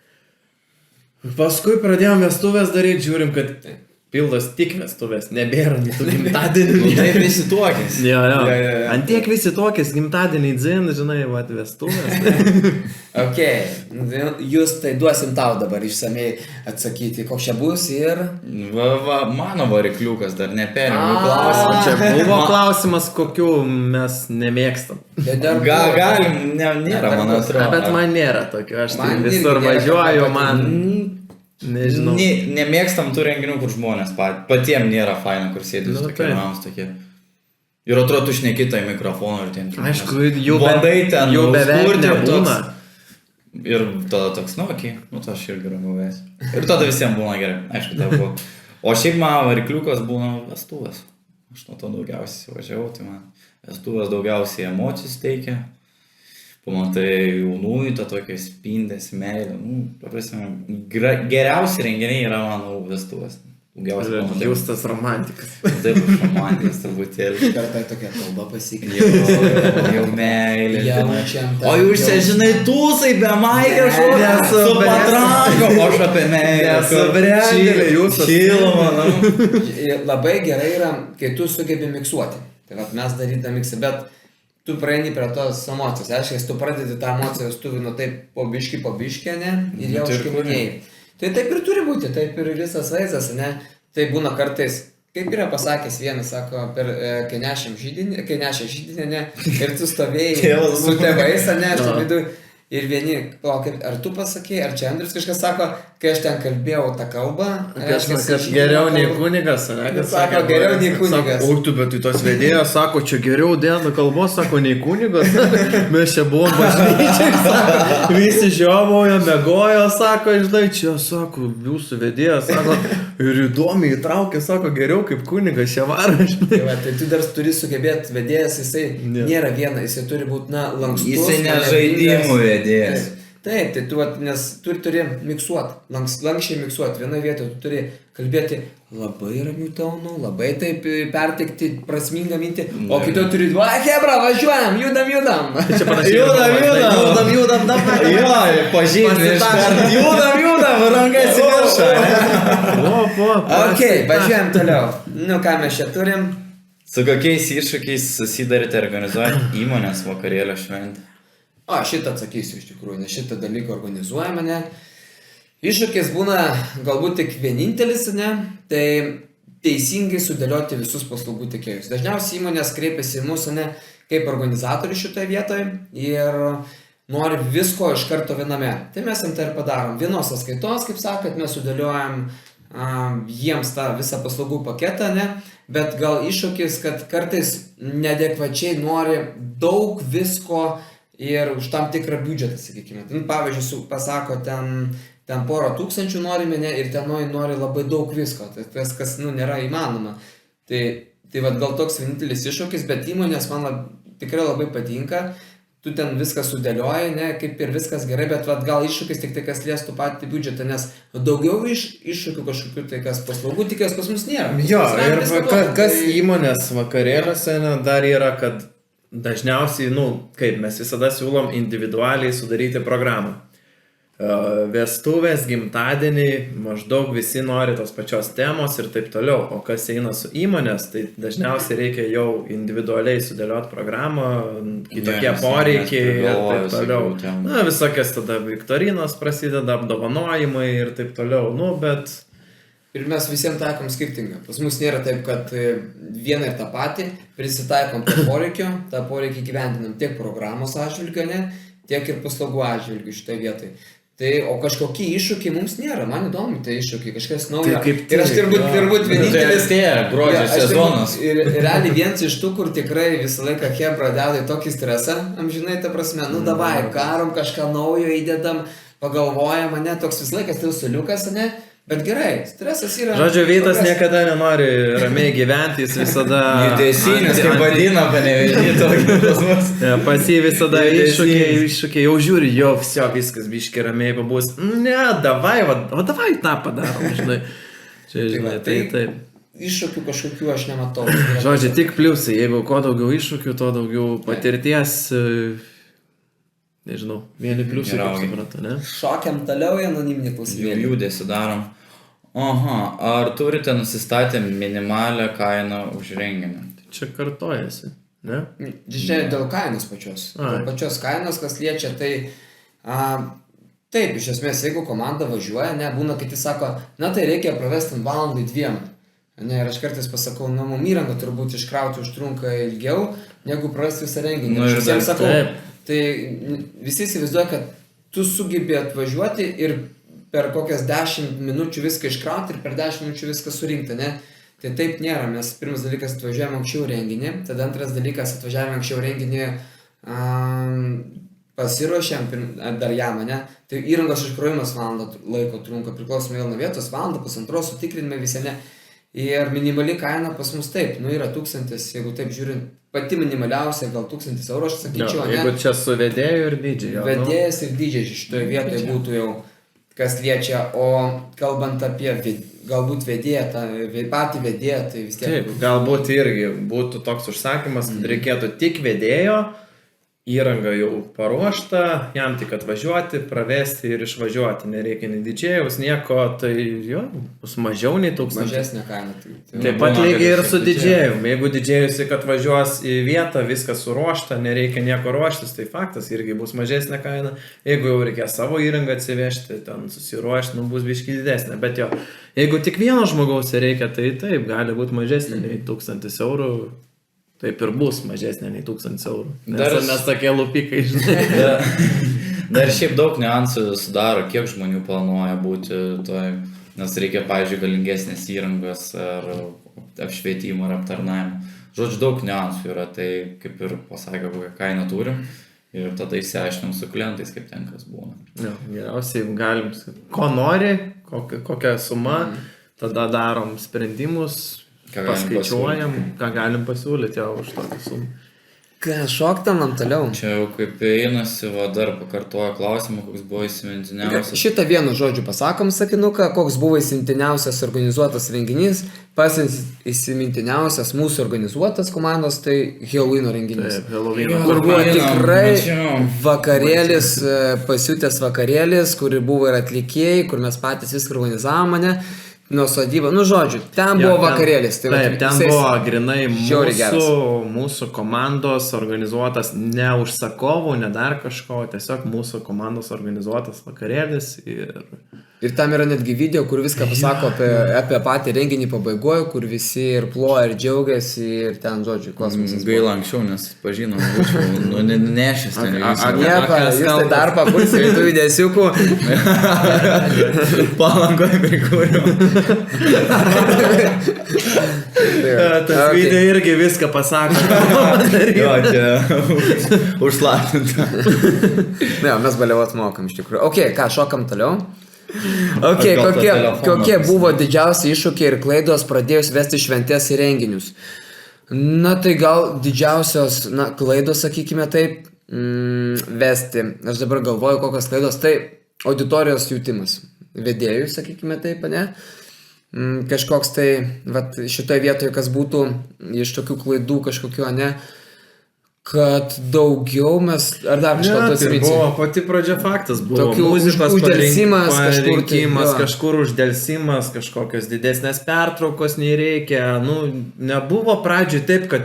Paskui pradėjom vestuvės daryti, žiūrim, kad pildos tik vestuvės, nebėra nei tų gimtadienių. Taip visi tuokės. Jo. Antiek visi tuokės, gimtadieniai dzin, žinai, va, vestuvės. Ok, jūs tai duosim tau dabar išsamei atsakyti, koks čia bus ir... Mano varikliukas dar neperėmė klausimą. Čia buvo klausimas, kokių mes nemėgstam. Galim, nėra, man atrodo. Bet man nėra tokių, aš tai visur važiuoju, man... Nežinau. Nemėgstam tų renginių, kur žmonės patiem nėra faina, kur sėdės tokie namams tokie. Ir atrodo, tu šneki tą mikrofoną ir ten. Aišku, jų beveik nebūna. Ir tada toks, nu, okei, nu, to aš irgi ramuvęs. Ir tada visiems būna gerai, aišku, tada buvo. O šiaip man varikliukas būna vestuvės. Aš nuo to daugiausiai važiavau, tai man vestuvės daugiausiai emocijų teikia. Pamatai jaunųjų, tą tokia spindės, meilė. Nu, paprasime, geriausi renginiai yra mano vestuvės. Jūs tas romantikas. Taip, romantikas truputėlį. Kartai tokia kalba pasikeitė. Jau meilė. Jaučiam. O jūs čia, žinai, tūsai be maikės, su patranko. O aš apie meilę. Subrendėlė, jūs šilumą. Labai gerai yra, kai tu sugebi miksuoti. Tai vat mes darydami miksą, bet tu praeini prie tos emocijos. Aiškiai, tu pradedi tą emociją vestuvį, nu taip po biškį, ne? Ir jau užkimunėjai. Tai taip ir turi būti, taip ir visas vaizdas, ne? Tai būna kartais, kaip yra pasakęs vienas, sako, kai nešė žydinį, ne? Ir tu stovėjai su tėvais, ne? Ir vieni, ar tu pasakėjai, ar čia Andrius kažkas sako, kai aš ten kalbėjau tą kalbą. Kažkas geriau nei kunigas, ne? Sako, geriau nei kunigas. O tu, bet tos vedėjas sako, čia geriau dėl kalbos, sako, nei kunigas. Mes čia buvom bažnyčiai, sako, visi žiovauja, mėgojo, sako, žinai, čia, sako, jūsų vedėjas, sako, ir įdomiai įtraukė, sako, geriau kaip kunigas čia varo, žinai. Tai tu dar turi sugebėti vedėjas, jisai nėra viena, jisai turi būti, na, lankstus. Jisai ne žaidimų vedėjas. Taip, tai tu, nes turi miksuoti, lankščiai miksuoti. Vienoje vietoje tu turi kalbėti labai ramių tonų, labai taip perteikti prasmingą mintį, o kitoje turi, va, hebra, važiuojam, judam. Čia panašiai. Judam, dabar. Jo, pažymė iš karto. Judam, ranka atsivirša. Ok, važiuojam toliau. Nu, ką mes čia turim? Su kokiais iššūkiais susidarėte organizuojant įmonės vakarėlio šventę? Šitą atsakysiu iš tikrųjų, nes šitą dalyką organizuojame, ne. Iššūkis būna galbūt tik vienintelis, ne, tai teisingai sudėlioti visus paslaugų tiekėjus. Dažniausiai įmonės kreipiasi į mūsų, ne, kaip organizatorių šitoje vietoje ir nori visko iš karto viename. Tai mes ant tai ir padarom. Vienos sąskaitos, kaip sakot, mes sudėliojam jiems tą visą paslaugų paketą, ne, bet gal iššūkis, kad kartais neadekvačiai nori daug visko ir už tam tikrą biudžetą, sakykime. Pavyzdžiui, pasako, ten porą tūkstančių norime, ne, ir ten nori labai daug visko. Tai tas, kas, nėra įmanoma. Tai vat gal toks vienintelis iššūkis, bet įmonės man tikrai labai patinka. Tu ten viską sudėlioji, ne, kaip ir viskas gerai, bet vat gal iššūkis tik tai, kas liestų patį biudžetą, nes daugiau iššūkių kažkokių, tai kas paslaugų tikės pas mus nėra. Jo, ir kas įmonės vakarėliuose dar yra, kad dažniausiai, kaip mes visada siūlom individualiai sudaryti programą. Vestuvės, gimtadieniai, maždaug visi nori tos pačios temos ir taip toliau. O kas eina su įmonės, tai dažniausiai reikia jau individualiai sudėlioti programą, kitokie poreikiai ir taip toliau. Na, visokias tada viktorinos prasideda, apdovanojimai ir taip toliau. Bet... Ir mes visiems taikom skirtingą. Pas mus nėra taip, kad vieną ir tą patį prisitaikom prie poreikio, tą poreikį gyvendinam tiek programos atžvilgiu, tiek ir paslaugų atžvilgiu šitoje vietoje. Tai, o kažkokie iššūkiai mums nėra, man įdomu, tai iššūkiai, kažkas naujo. Ir aš turbūt vienintelis... Tai gruodžio sezonas. Ir realiai vienas iš tų, kur tikrai visą laiką hebra deda į tokį stresą, amžinai, ta prasme, davai, karom, kažką naujo įdedam, pagalvojam, toks visą laiką stiliukas, Bet gerai, stresas yra... Žodžiu, Vytas niekada nenori ramiai gyventi, jis visada... Judesinis, kaip vadina, panevežį tokį pas mus. Pas jį visada iššūkiai, jau žiūri, jau viskas biški ramiai pabūs. Ne, davai, davai tą padarom, žinai. Čia, žinai, taip. Iššūkių kažkokių aš nematau. Žodžiu, tik pliusai, jeigu kuo daugiau iššūkių, tuo daugiau patirties... Nežinau, vieni pliusai, kaip supratau, ne? Šokiam toliau, anoniminį klausimėlį. Liūdėsi darom. Ar turite nusistatę minimalią kainą už renginį? Čia kartojasi, ne? Žiūrėjau, dėl kainos pačios. Dėl pačios kainos, kas liečia, tai... Taip, iš esmės, jeigu komanda važiuoja, būna, kiti sako, tai reikia pravesti valandai 2. Ir aš kartais pasakau, mum įrangą turbūt iškrauti užtrunka ilgiau, negu pravesti visą renginį. Aš visiems sakau, tai visi įsivaizduoja, kad tu sugebi atvažiuoti ir per kokias 10 minučių viską iškrauti ir per 10 minučių viską surinkti, ne? Tai taip nėra, mes pirmas dalykas atvažiavame anksčiau renginį, tada antras dalykas atvažiavame anksčiau renginį pasiruošėm dar jam, ne? Tai įrangos iškrovimas valandą laiko trunka, priklausomai nuo vietos, valandą, pusantros sutikrinime visi, ne? Ir minimali kaina pas mus taip, nu yra 1000, jeigu taip žiūrint, pati minimaliausia gal 1000 eurų, aš sakyčiau, ne? Jeigu čia su vedėju ir dydžiai. Vedėjas ir dydžiai šitoje vietoje būtų jau kas liečia, o kalbant apie galbūt vedėją, patį vedėją, tai vis tiek... Taip, galbūt irgi būtų toks užsakymas, kad reikėtų tik vedėjo, įranga jau paruošta, jam tik atvažiuoti, pravesti ir išvažiuoti, nereikia nei didžėjaus, nieko, tai jo, bus mažiau nei 1000. Mažesnė kaina. Taip pat lygiai ir su didžėjum, jeigu didžėjus tik atvažiuos į vietą, viskas suruošta, nereikia nieko ruoštis, tai faktas irgi bus mažesnė kaina, jeigu jau reikės savo įrangą atsivežti, ten susiruošti, nu bus biškai didesnė, bet jo, jeigu tik vieno žmogaus reikia, tai taip, gali būti mažesnė nei 1000 eurų. Taip ir bus mažesnė nei 1000 eurų. Nes tokie lupikai, žinai. Dar šiaip daug niuansų sudaro, kiek žmonių planuoja būti toj, nes reikia, pavyzdžiui, galingesnės įrangos ar apšvietimo ar aptarnavimo. Žodžiu, daug niuansų yra, tai kaip ir pasakė, kokią kainą turim ir tada išsiaiškinam su klientais, kaip ten kas būna. Ja, geriausiai galim, ko nori, kokią sumą, tada darom sprendimus, paskaičiuojam, ką galim pasiūlyti jau už tokį sumą. Ką, šoktamam toliau. Čia jau kaip einasi, va dar pakartoja klausimą, koks buvo įsimintiniausias. Šitą vienu žodžiu pasakom sakinuką, koks buvo įsimintiniausias organizuotas renginys, įsimintiniausias mūsų organizuotas komandos, tai Halloween renginys. Taip, Halloween. Kur buvo tikrai vakarėlis, pasiutęs vakarėlis, kur buvo ir atlikėjai, kur mes patys viską organizavome, ne? Nuo sodybą, nu žodžiu, ten buvo vakarėlis. Tai taip, ten buvo grinai mūsų komandos organizuotas, ne užsakovų, ne dar kažko, tiesiog mūsų komandos organizuotas vakarėlis. Ir tam yra netgi video, kur viską pasako apie patį renginį pabaigoje, kur visi ir ploja, ir džiaugiasi, ir ten, žodžiu, kosmosas. Gaila anksčiau, nes pažinau, būčiau, nešęs ten. Nieko, jūs tai dar papulsite tų videsiukų. Palangoje prikūriau. Tas video irgi viską pasako. Jo, čia užslapinta. Ne, mes baliavot mokam iš tikrųjų. Ok, ką, šokam toliau? Ok, kokie buvo didžiausi iššūkiai ir klaidos pradėjus vesti šventės į renginius? Na tai gal didžiausios klaidos, sakykime taip, vesti. Aš dabar galvoju, kokios klaidos. Tai auditorijos jutimas. Vedėjų, sakykime taip, ne? Kažkoks tai, šitoje vietoje, kas būtų iš tokių klaidų kažkokio, ne? Kad daugiau mes, ar dar kažką to atsiminti? Tai buvo pati pradžia faktas, buvo muzikos parinkimas, kažkur uždelsimas, kažkokios didesnės pertraukos nei reikia, nebuvo pradžioj taip, kad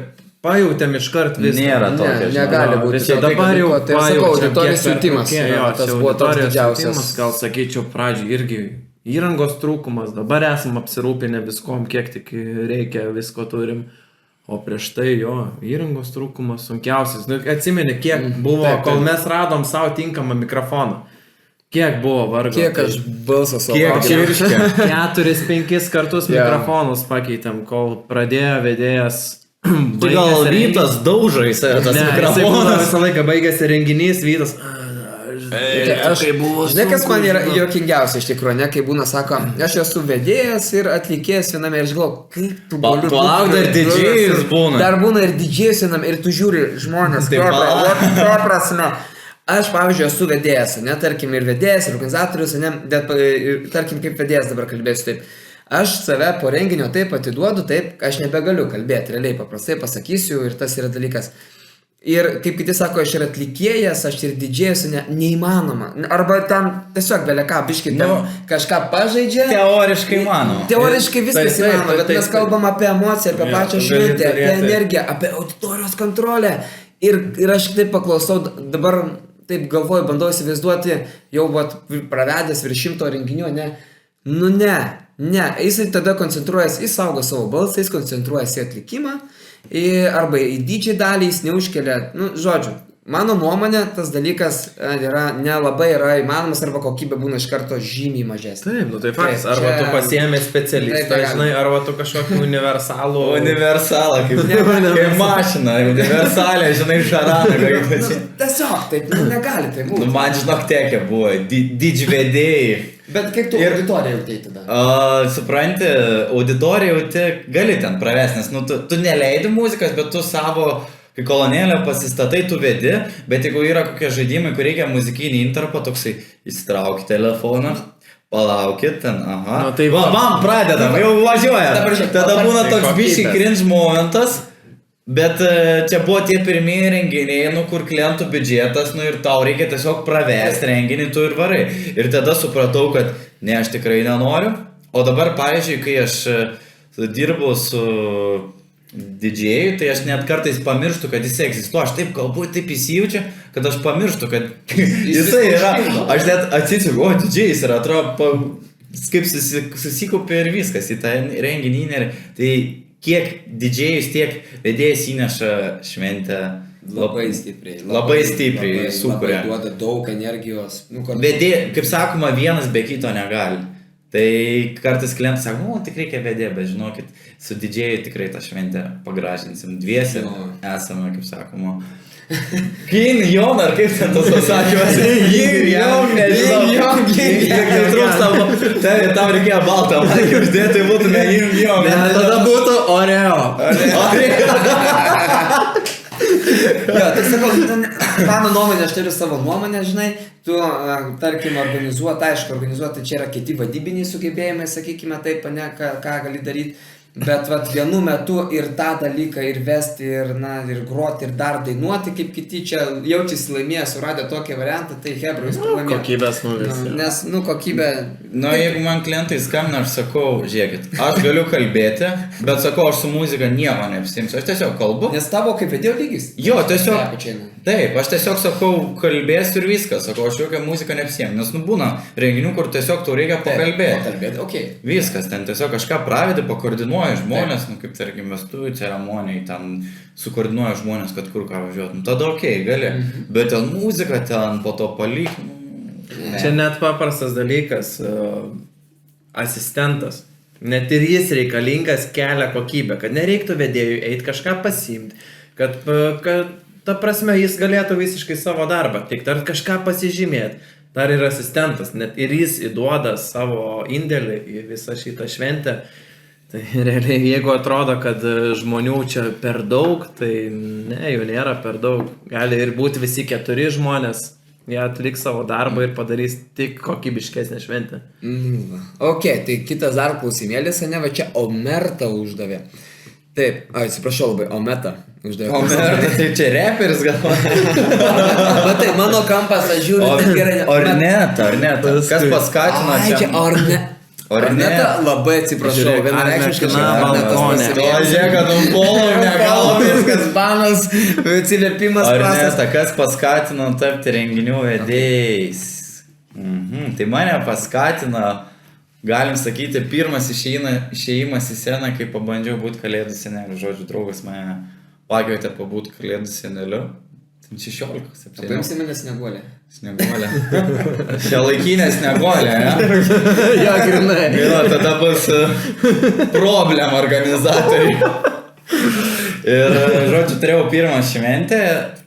pajautėm iškart viską. Nėra tokio. Negali būti. Tai dabar jau sakau, auditorijos siuntimas. Tas buvo toks didžiausias. Gal sakyčiau, pradžioj irgi įrangos trūkumas, dabar esam apsirūpinę viskom, kiek tik reikia, visko turim. O prieš tai jo, įrangos trūkumas sunkiausias. Atsimeni, kiek buvo, kol mes radom savo tinkamą mikrofoną. Kiek buvo vargo. Kiek aš balsas savo. Kiek čirškė. 4-5 kartus mikrofonus pakeitėm, kol pradėjo vedėjas. Tai gal Vytas daužo į save tas mikrofonas. Visą laiką baigėsi renginys, Vytas. Žinai, kas man yra juokingiausia iš tikrųjų, ne, kai būna, sako, aš esu vedėjas ir atlikėjas viename ir aš galvoju, kaip tu gali būti. Palauk, dar didžėjus būna. Dar būna ir didžėjus viename ir tu žiūri žmonės, to prasme. Aš, pavyzdžiui, esu vedėjas, ne, tarkim, ir vedėjas, ir organizatorius, ne, bet, tarkim, kaip vedėjas dabar kalbėsiu taip. Aš save po renginio taip atiduodu, taip, aš nebegaliu kalbėti, realiai paprastai pasakysiu ir tas yra dalykas. Ir kaip kiti sako, aš ir atlikėjas, aš ir didžėjus, neįmanoma. Arba ten tiesiog beleka, biškai ten kažką pažaidžia. Teoriškai įmanoma. Teoriškai viskas įmanoma, bet mes kalbam apie emociją, apie pačią šventę, apie energiją, apie auditorijos kontrolę. Ir aš taip paklausau, dabar taip galvoju, bandau įsivaizduoti, jau pravedęs virš 100 renginių, ne. Nu ne, jisai tada koncentruojasi, jis saugo savo balsą, jis koncentruojasi į atlikimą. Arba į didžiai dalį jis neužkelia, žodžiu, mano nuomonė, tas dalykas nelabai yra įmanomas arba kokybė būna iš karto žymiai mažesnė. Taip, nu tai faktas. Arba tu pasiėmė specialistą, žinai, arba tu kažkokį universalų. Universalą, kaip mašina, universalė, žinai, šaraną, kaip pačiai. Tiesiog, taip, negali tai būti. Man žinok tekia buvo, didžvedėjai. Bet kaip tu auditoriją jautei tada? Supranti, auditoriją jauti gali ten pravest, nes tu neleidi muzikas, bet tu savo, kai kolonėlę pasistatai, tu vedi, bet jeigu yra kokie žaidimai, kur reikia muzikinį interpą, toksai įsitraukit telefoną, palaukit ten, aha. Nu, tai man pradedam, jau važiuoja. Tada būna toks biškai cringe momentas. Bet čia buvo tie pirmieji renginiai, kur klientų biudžetas, ir tau reikia tiesiog pravesti renginį, tu ir varai. Ir tada supratau, kad ne, aš tikrai nenoriu. O dabar, pavyzdžiui, kai aš dirbu su didžėjui, tai aš net kartais pamirštu, kad jisai egzistuoja. Aš taip galbūt taip įsijaučiu, kad aš pamirštu, kad jisai yra. Aš net atsitikiu, didžėjais yra, atrodo, kaip susikupė ir viskas į tą renginį. Tai kiek didžėjus, tiek vedėjas įneša šventę labai stipriai. Labai stipriai sukuria. Labai duoda daug energijos. Kaip sakoma, vienas be kito negali. Tai kartais klientas sako, tik reikia vedėją, bet žinokit, su didžėju tikrai tą šventę pagražinsim. Dviesi esame, kaip sakoma. Yin Jong, ar kaip ten tas pasakymas? Yin Jong, nežinau. Tau reikėjo baltą laikį uždėti, tai būtume Yin Jong. Tada būtų Oreo. Jo, tai sakau, mano nuomonė, aš turiu savo nuomonę, žinai, tu, tarkim, organizuoti, čia yra kiti vadybiniai sugebėjimai, sakykime taip, ne, ką gali daryti. Bet vienu metu ir tą dalyką ir vesti, ir groti, ir dar dainuoti, kaip kiti čia jaučiasi laimėję, suradę tokį variantą, tai hebra, jūs laimėjo. Kokybės nulis. Nes, kokybė... Jeigu man klientai skambina, aš sakau, žiūrėkit, aš galiu kalbėti, bet sakau, aš su muzika nieko neapsimsiu, aš tiesiog kalbu. Nes tavo kaip vedėjo lygis? Jo, tiesiog... Taip, aš tiesiog sakau, kalbėsiu ir viskas, sakau, aš jokią muziką neapsiėmu, nes būna renginių, kur tiesiog tau reikia pakalbėti. Okay. Viskas, ten tiesiog kažką pravedi, pakoordinuoji žmonės, kaip tarkim vestuvių ceremonijai, ten sukoordinuoji žmonės, kad kur ką važiuot, tada gali, bet ten muzika, ten po to palik. Čia net paprastas dalykas, asistentas, net ir jis reikalingas kelia kokybę, kad nereiktų vedėjui eiti kažką pasiimti, kad ta prasme jis galėtų visiškai savo darbą, tik dar kažką pasižymėti. Dar ir asistentas, net ir jis įduoda savo indėlį į visą šitą šventę. Tai realiai, jeigu atrodo, kad žmonių čia per daug, tai ne, jų nėra per daug. Gali ir būti visi 4 žmonės, jie atliks savo darbą ir padarys tik kokybiškesnę šventę. Ok, tai kitas dar klausimėlis, ne, va čia Omerta uždavė. Taip, atsiprašau labai, Ometa uždavė. Omerta, tai čia reperis galvoja. Matai, mano kampas, aš žiūriu, tai gerai. Orneta. Kas paskatino čia? Orneta, labai atsiprašau, vienareikšmiškai balkonė. Žiūrėk, kad unfollow, negalo viskas, banas, atsiliepimas prastas. Orneta, kas paskatino tapti renginių vedėjais? Tai mane paskatino, galim sakyti, pirmas išėjimas į sceną, kai pabandžiau būti kalėdų seneliu. Žodžiu, draugas mane pakvietė pabūti kalėdų seneliu. 16. Paimsi mane Snieguolė. Snieguolė. Šiuolaikinė Snieguolė, ne? Jo, grinai. Tada bus problem organizatoriai. Ir, žodžiu, turėjau pirmą šventę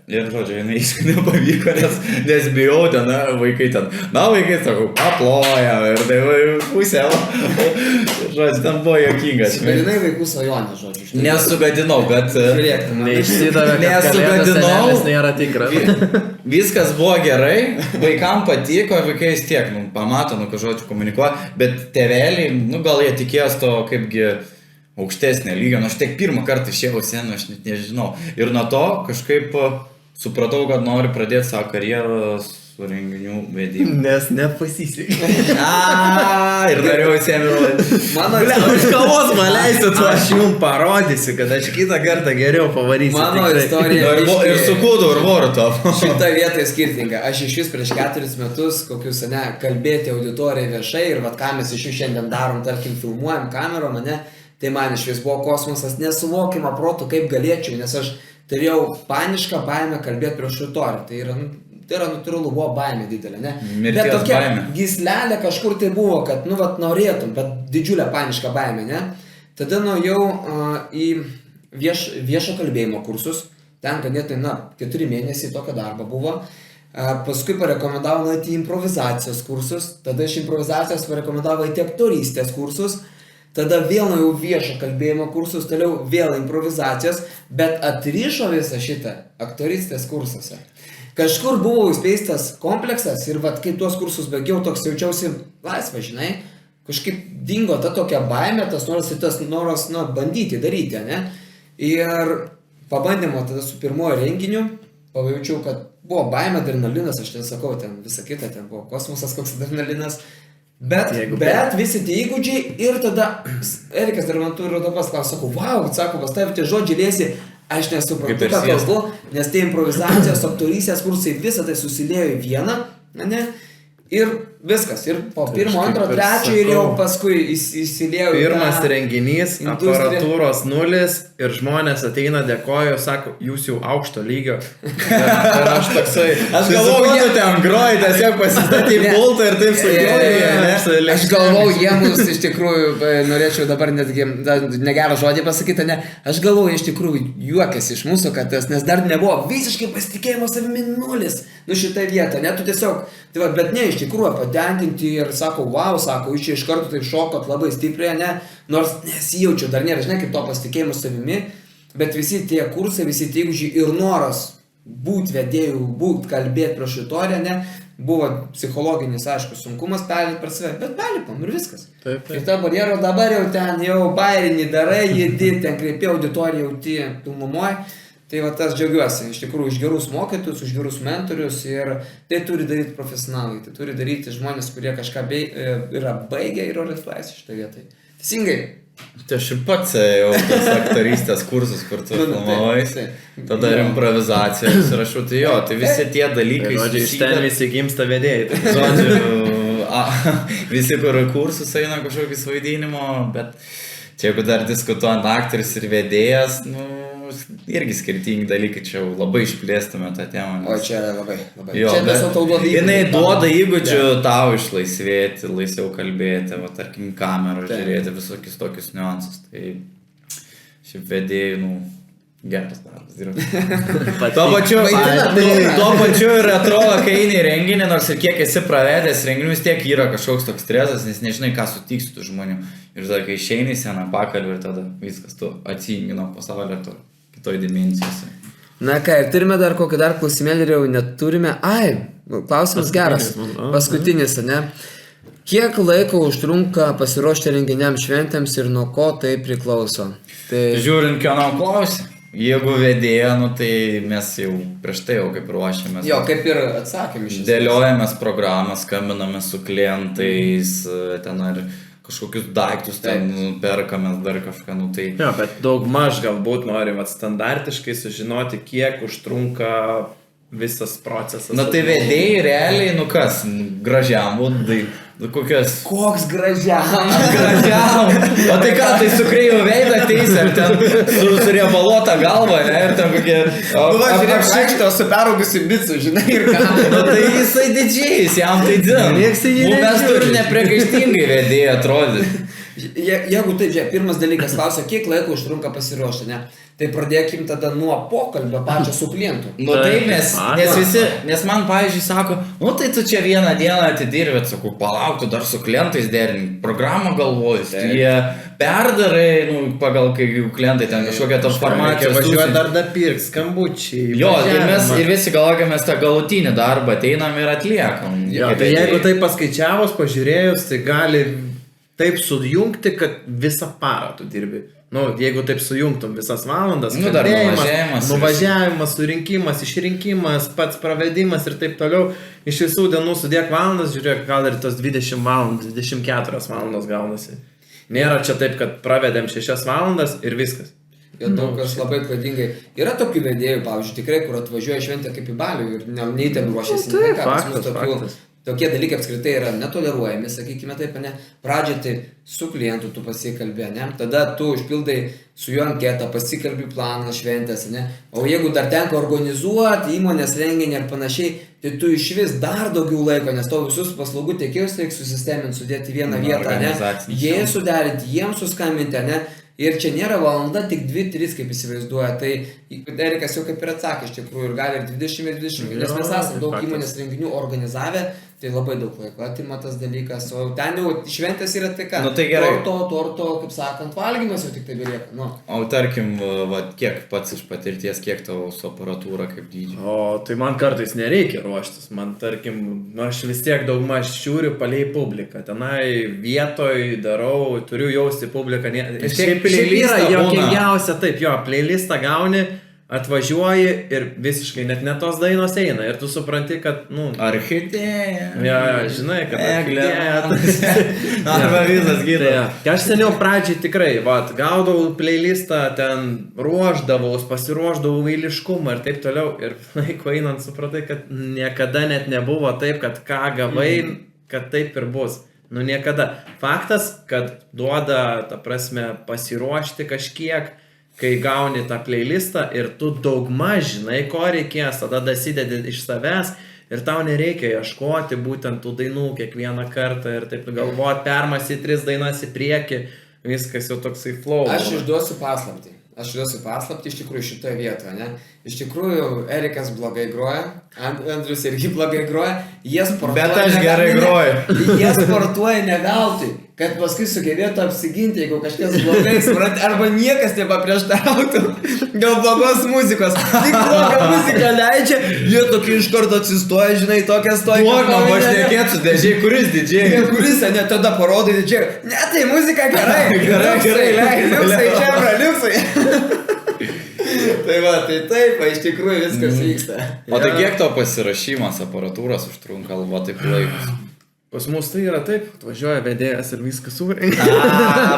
ir, žodžiu, jinai nepavyko, nes bijau ten, vaikai ten, vaikai, sakau, paploja ir tai pusė, žodžiu, ten buvo jokingas. Sugadinai vaikų svajonę, žodžiu. Nesugadinau, bet... Neišsidavė, kad kalėdų senelis nėra tikras. Viskas buvo gerai, vaikam patiko, vaikai vis tiek, pamato, žodžiu, komunikuoja, bet tėveliai, gal jie tikėjos to kaipgi aukštesnė lygio, aš tiek pirmą kartą išėjau sceną, aš net nežinau. Ir nuo to kažkaip supratau, kad noriu pradėti savo karjerą su renginių vedimu. Nes nepasisekė. Ir norėjau visiems įrodyti. Mano iš kavos man leisiu tu. Aš jums parodysiu, kad aš kitą kartą geriau pavarysiu. Mano istorija. Ir su kūdu, ir voruto. Šitą vietą skirtinga. Aš iš vis prieš 4 metus, kokius, kalbėti auditorijai viešai ir ką mes iš jų šiandien darom, tarkim, filmuojam kamerom, tai man iš vis buvo kosmosas, nesuvokima protų, kaip galėčiau, nes aš turėjau panišką baimę kalbėti prieš auditoriją. Tai yra natūralu, buvo baimė didelė, ne? Mirties bet tokia baimė. gyslelė kažkur tai buvo, kad, norėtum, bet didžiulė paniška baimė, ne? Tada nuėjau į viešo kalbėjimo kursus, ten ganėtai, 4 mėnesiai tokio darbo buvo. Paskui parekomendavo nueiti į improvizacijos kursus, tada iš improvizacijos parekomendavo į aktorystės kursus, tada vėl nuėjau viešo kalbėjimo kursus, toliau vėl improvizacijos, bet atrišo visą šitą aktorystės kursuose. Kažkur buvo įspeistas kompleksas ir kai tuos kursus baigiau, toks jaučiausi laisvas, žinai, kažkaip dingo ta tokia baimė, tas noras bandyti, daryti, ne? Ir pabandėmo tada su pirmojo renginiu, pajaučiau, kad buvo baimė, adrenalinas, aš ten sakau, ten visą kitą, ten buvo kosmosas, koks adrenalinas, bet visi tie įgūdžiai ir tada Erikas dar man turi rodopas klaus, sakau, wow, sako, pas tavai tie žodžiai lėsi, aš nesuprantu, ką kalbu, nes tie improvizacijos, aktorystės kursai, visą tai susilėjo į vieną, ne? Ir viskas, ir po pirmo, antro, trečio ir jau paskui įsilėjau. Pirmas renginys, aparatūros 0 ir žmonės ateina, dėkoju, sako, jūs jau aukšto lygio. Ir aš toksai... Aš galvoju, jie ten groji, tiesiog pasistatė pultą ir taip sudėjau. Aš galvoju, jie mus iš tikrųjų, norėčiau dabar netgi negerą žodį pasakyti, ne, aš galvoju, iš tikrųjų juokiasi iš mūsų, kad tas, nes dar nebuvo visiškai pasitikėjimo savimi 0, šitą vietą, ne, tu tiesiog, tai va, bet ne, iš tikrųjų patenkinti ir sako, wow, sako, jūs čia iš karto taip šokot labai stipriai, ne, nors nesijaučiu, dar nėra, žinai, kaip to pasitikėjimo savimi, bet visi tie kursai, visi tie įgūdžiai ir noras būti vedėjų, būti kalbėti prieš auditoriją, ne, buvo psichologinis, aišku, sunkumas perlipti per save, bet perlipam ir viskas. Taip. Ir ta barjero dabar jau ten, jau bairinį darai, jėdi, ten kreipi auditoriją, jauti pilnumoj. Tai va tas džiaugiuosi, iš tikrųjų, už gerus mokytojus, už gerus mentorius ir tai turi daryti profesionalai, tai turi daryti žmonės, kurie kažką yra baigę ir orientuojasi šitą vietą. Teisingai. Tai aš ir pats jau tas aktorystės kursus, kur tu filmavai, tada ir improvizacijos ir aš jau tai jo, tai visi tie dalykai... Žodžiu, iš ten visi gimsta vedėjai. Žodžiu, visi kur kursus eina kažkokius vaidinimo, bet čia jeigu dar diskutuojant aktorius ir vedėjas, irgi skirtingi dalykai, čia jau labai išplėstume tą temą. O čia labai. Jo, čia tiesiog tau duoda įgūdžių. Jinai duoda įgūdžių tau išlaisvėti, laisviau kalbėti, tarkim, kamerą žiūrėti, visokius tokius niuansus. Tai šiaip vedėjai, geras darbas yra. Tuo pačiu ir atrodo, kai eini į renginį, nors ir kiek esi pravedęs renginių, vis tiek yra kažkoks toks stresas, nes nežinai, ką sutiksi tų žmonių. Ir tada, kai išeini į sceną, pakalbi ir tada viskas, tu atsijungi nuo pasaulio, tu kitoj dimensijose. Na ką, ir turime dar kokį klausimėlį ir jau neturime. Klausimas geras. Paskutinis, ne? Kiek laiko užtrunka pasiruošti renginiam šventėms ir nuo ko tai priklauso? Žiūrint, kieno klausi. Jeigu vedėja, tai mes jau prieš tai jau kaip ruošiamės. Jo, kaip ir atsakėm iš esmės. Dėliojamės programą, skambiname su klientais, ten ar kažkokius daiktus ten perkamės dar kažką, tai... Jo, bet daugmaž galbūt norim standartiškai sužinoti, kiek užtrunka visas procesas. Tai vedėjai realiai, kas, gražiam, kokias... Koks gražiam? Gražiam! O tai ką, tai su kreivo veidą ateisi, ar ten su riebaluota galva, ne, ir ten kokie... Žiūrėk, šikšto su peraugusiu bicu, žinai, ir ką. Tai jisai didžiais, jam tai dzin. Mes turim nepriekaištingai vedėjai atrodyti. Jeigu tai, pirmas dalykas klausia, kiek laiko užtrunka pasiruošti, ne? Tai pradėkim tada nuo pokalbio pačio su klientu. Taip, nes man, pavyzdžiui, sako, tai tu čia vieną dieną atidirbėt, sakau, palauk, tu dar su klientais derini, programą galvojus, jie perdarai, pagal kai klientai ten kažkokią tos formacijos. Važiuoja dar pirks, skambučiai. Jo, ir visi galvoja, mes tą galutinį darbą ateinam ir atliekam. Jo, tai jeigu tai paskaičiavus, pažiūrėjus, tai gali taip sujungti, kad visą parą tu dirbi. Jeigu taip sujungtum visas valandas, nuvažiavimas, surinkimas, išrinkimas, pats pravedimas ir taip toliau, iš visų dienų sudėk valandas, žiūrėk, gal ir tos 20 valandas, 24 valandas gaunasi. Nėra čia taip, kad pravedėm 6 valandas ir viskas. Jo, daug kas labai klaidingai. Yra tokių vedėjų, pavyzdžiui, tikrai, kur atvažiuoja šventę kaip į Balių ir neįtėm ruošiasi. Faktas. tokie dalykai apskritai yra netoleruojami, sakykime taip, ne, pradžiai tai su klientu tu pasikalbė, ne, tada tu užpildai su juo anketą, pasikalbi planą šventės, ne, o jeigu dar tenka organizuoti įmonės renginį ir panašiai, tai tu iš vis dar daugiau laiko, nes tau visus paslaugų tiekėjus reikia susisteminti, sudėti vieną vietą, ne, jie suderinti, jiems suskambinti, ne. Ir čia nėra valanda, tik 2-3, kaip įsivaizduoja. Tai Erikas jau kaip ir atsakė iš tikrųjų ir gali ir 20 ir 20. Nes mes esame daug įmonės renginių organizavę, tai labai daug laiko atima tas dalykas. O ten jau šventės yra tai ką? Nu, tai gerai. Torto, kaip sakant, valgymas jau tik tai belieka. Nu. O tarkim, va, kiek pats iš patirties, kiek tavo su aparatūra kaip dydžio? O tai man kartais nereikia ruoštis. Man tarkim, aš vis tiek daugmaž žiūriu palei publiką. Tenai vietoj darau, turiu jausti publiką. Šiaip yra juokingiausia, taip jo, playlistą gauni, atvažiuoji ir visiškai net ne tos dainos eina. Ir tu supranti, kad, nu... Orchidėja. Ja, žinai, kad orchidėja. Arba visas gydas. Aš seniau pradžiai tikrai, vat, gaudavau playlistą, ten ruoždavaus, pasiruoždavau eiliškumą ir taip toliau. Ir laiko einant supratai, kad niekada net nebuvo taip, kad ką gavai, kad taip ir bus. Nu niekada. Faktas, kad duoda, ta prasme, pasiruošti kažkiek, kai gauni tą playlistą ir tu daugmaž žinai, ko reikės, tada dasidedi iš savęs ir tau nereikia ieškoti būtent tų dainų kiekvieną kartą ir taip galvoti, permąstyti 3 dainas į priekį, viskas jau toksai flow. Aš išduosiu paslaptį. Iš tikrųjų šitoje vietoje, ne? Iš tikrųjų, Erikas blogai groja, Andrius irgi blogai groja, jie sportuoja. Bet aš gerai groju. Jie sportuoja ne veltui, kad paskui sugebėtų apsiginti, jeigu kažkas blogai, arba niekas nepaprieštarautų dėl blogos muzikos. Tik blogą muziką leidžia, jie tokie iš karto atsistoja, žinai, tokia stoja. Blogą, aš nekėtų didžiai, kuris didžiai? Kuris, ne, tada parodai didžiai. Ne, tai muzika gerai. Liuksai. Tai va, tai taip, iš tikrųjų viskas vyksta. O tai kiek to pasirašymas aparatūros užtrunka, va taip laikus? Pas mus tai yra taip, atvažiuoja vedėjas ir viskas surenka.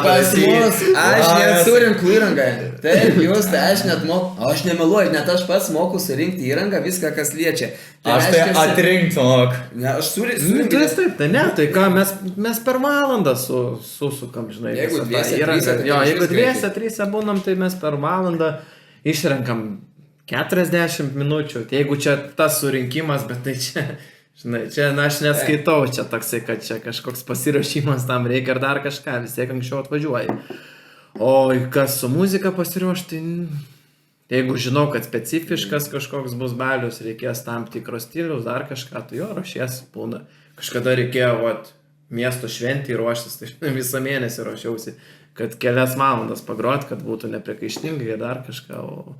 Pas mus, aš net surinku įrangą. Taip, jūs, tai aš net moku, aš nemeluoju, net aš pats moku surinkti įrangą, viską, kas liečia. Aš tai atrinkti moku. Ne, aš surinku. Taip, tai ne, tai ką, mes per valandą susukam, žinai. Jeigu dviese, trise būnam, tai mes per valandą išrenkam 40 minučių. Tai jeigu čia tas surinkimas, bet tai čia... Žinai, čia aš neskaitau, čia toksai, kad čia kažkoks pasirašymas tam reikia ar dar kažką, vis tiek anksčiau atvažiuoji. O kas su muzika pasiruošti, jeigu žinau, kad specifiškas kažkoks bus balius, reikės tam tikros stilius, dar kažką, tai jo, ruošies būna. Kažkada reikėjo, vat, miesto šventį ruoštis, tai visą mėnesį ruošiausi, kad kelias valandas pagrot, kad būtų nepriekaištingai ir dar kažką, o...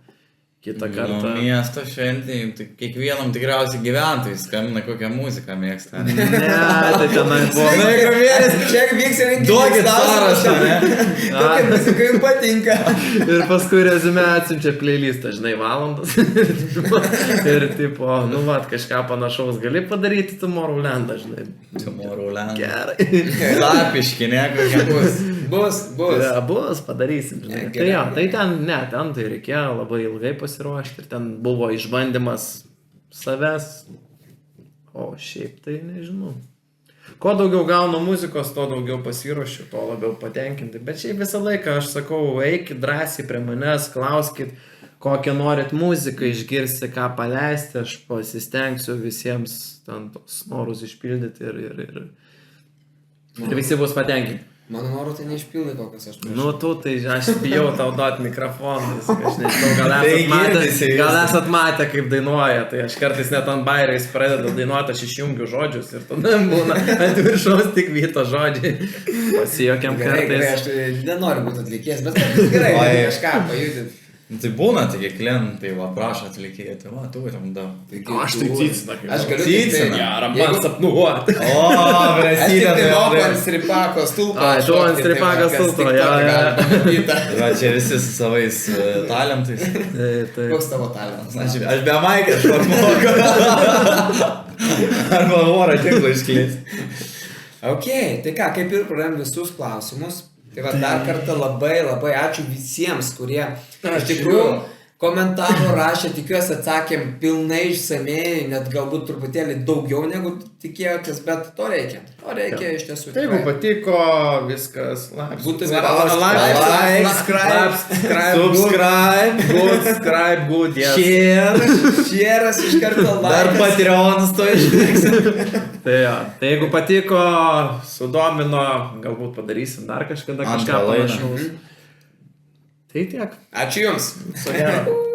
Kitą kartą. Nu, miesto šventį, tai kiekvienam tikriausiai gyventojai skambina kokią muziką mėgsta. Ne, tai tenai buvo. Čia vyks renginys. Duokit sąrašą, ne? Kokia muzika jums patinka. Ir paskui rezume atsiunčia playlistą, žinai, valandas. Ir tipo, nu vat, kažką panašaus gali padaryti Tomorrowlandą, žinai. Tomorrowlandą. Gerai. Lapiški, ne, kokia bus. Bus. Ja, bus, padarysim, žinai. Tai jo, tai ten tai reikėjo labai ilgai pasiruošti ir ten buvo išbandymas savęs, o šiaip tai nežinau. Kuo daugiau gaunu muzikos, to daugiau pasiruošiu, to labiau patenkinti. Bet šiaip visą laiką aš sakau, eikit drąsiai prie manęs, klauskit, kokią norit muziką išgirsti, ką paleisti, aš pasistengsiu visiems ten tos norus išpildyti ir visi bus patenkinti. Mano norų tai neišpildai kokias aš prašau. Nu, tu, tai aš bijau tau duoti mikrofoną, aš nežinau, gal esat matę, kaip dainuoja, tai aš kartais net ant bairiais pradedu dainuoti, aš išjungiu žodžius ir tada būna ant viršaus tik Vyto žodžiai. Pasijokiam kartais. Gerai, aš nenoriu būti atlikėjęs, bet gerai, kažką pajudinti. Tai būna, taigi klientai, va, prašo atlikėjai, tai va, tu tam da. Aš tai cicina. Aš galiu cicina. Gerą, man sapnuoti. O, Aš prasideda. tik tai moku ant stripako stulpo. Tu ant stripako stulpo, Va, čia visi su savais talentais. Koks tavo talentas? Aš be maikės moku. Arba vorą tinklą išklis. Ok, tai ką, kaip ir pradėjom visus klausimus. Tai va, dar kartą labai ačiū visiems, kurie iš tikrųjų komentarų rašė, tikiuosi atsakėm pilnai išsamei, net galbūt truputėlį daugiau negu tikėjotės, bet to reikia. To reikia iš tiesų. Tai jeigu patiko, viskas, Būtumėte subscribe, good, yes. Šieras iš karto Dar Patreonas to išliksim. Tai jeigu patiko, sudomino, galbūt padarysim dar kažką Antrą laidą. panašaus. Tai tiek. Ačiū Jums. Viso gero.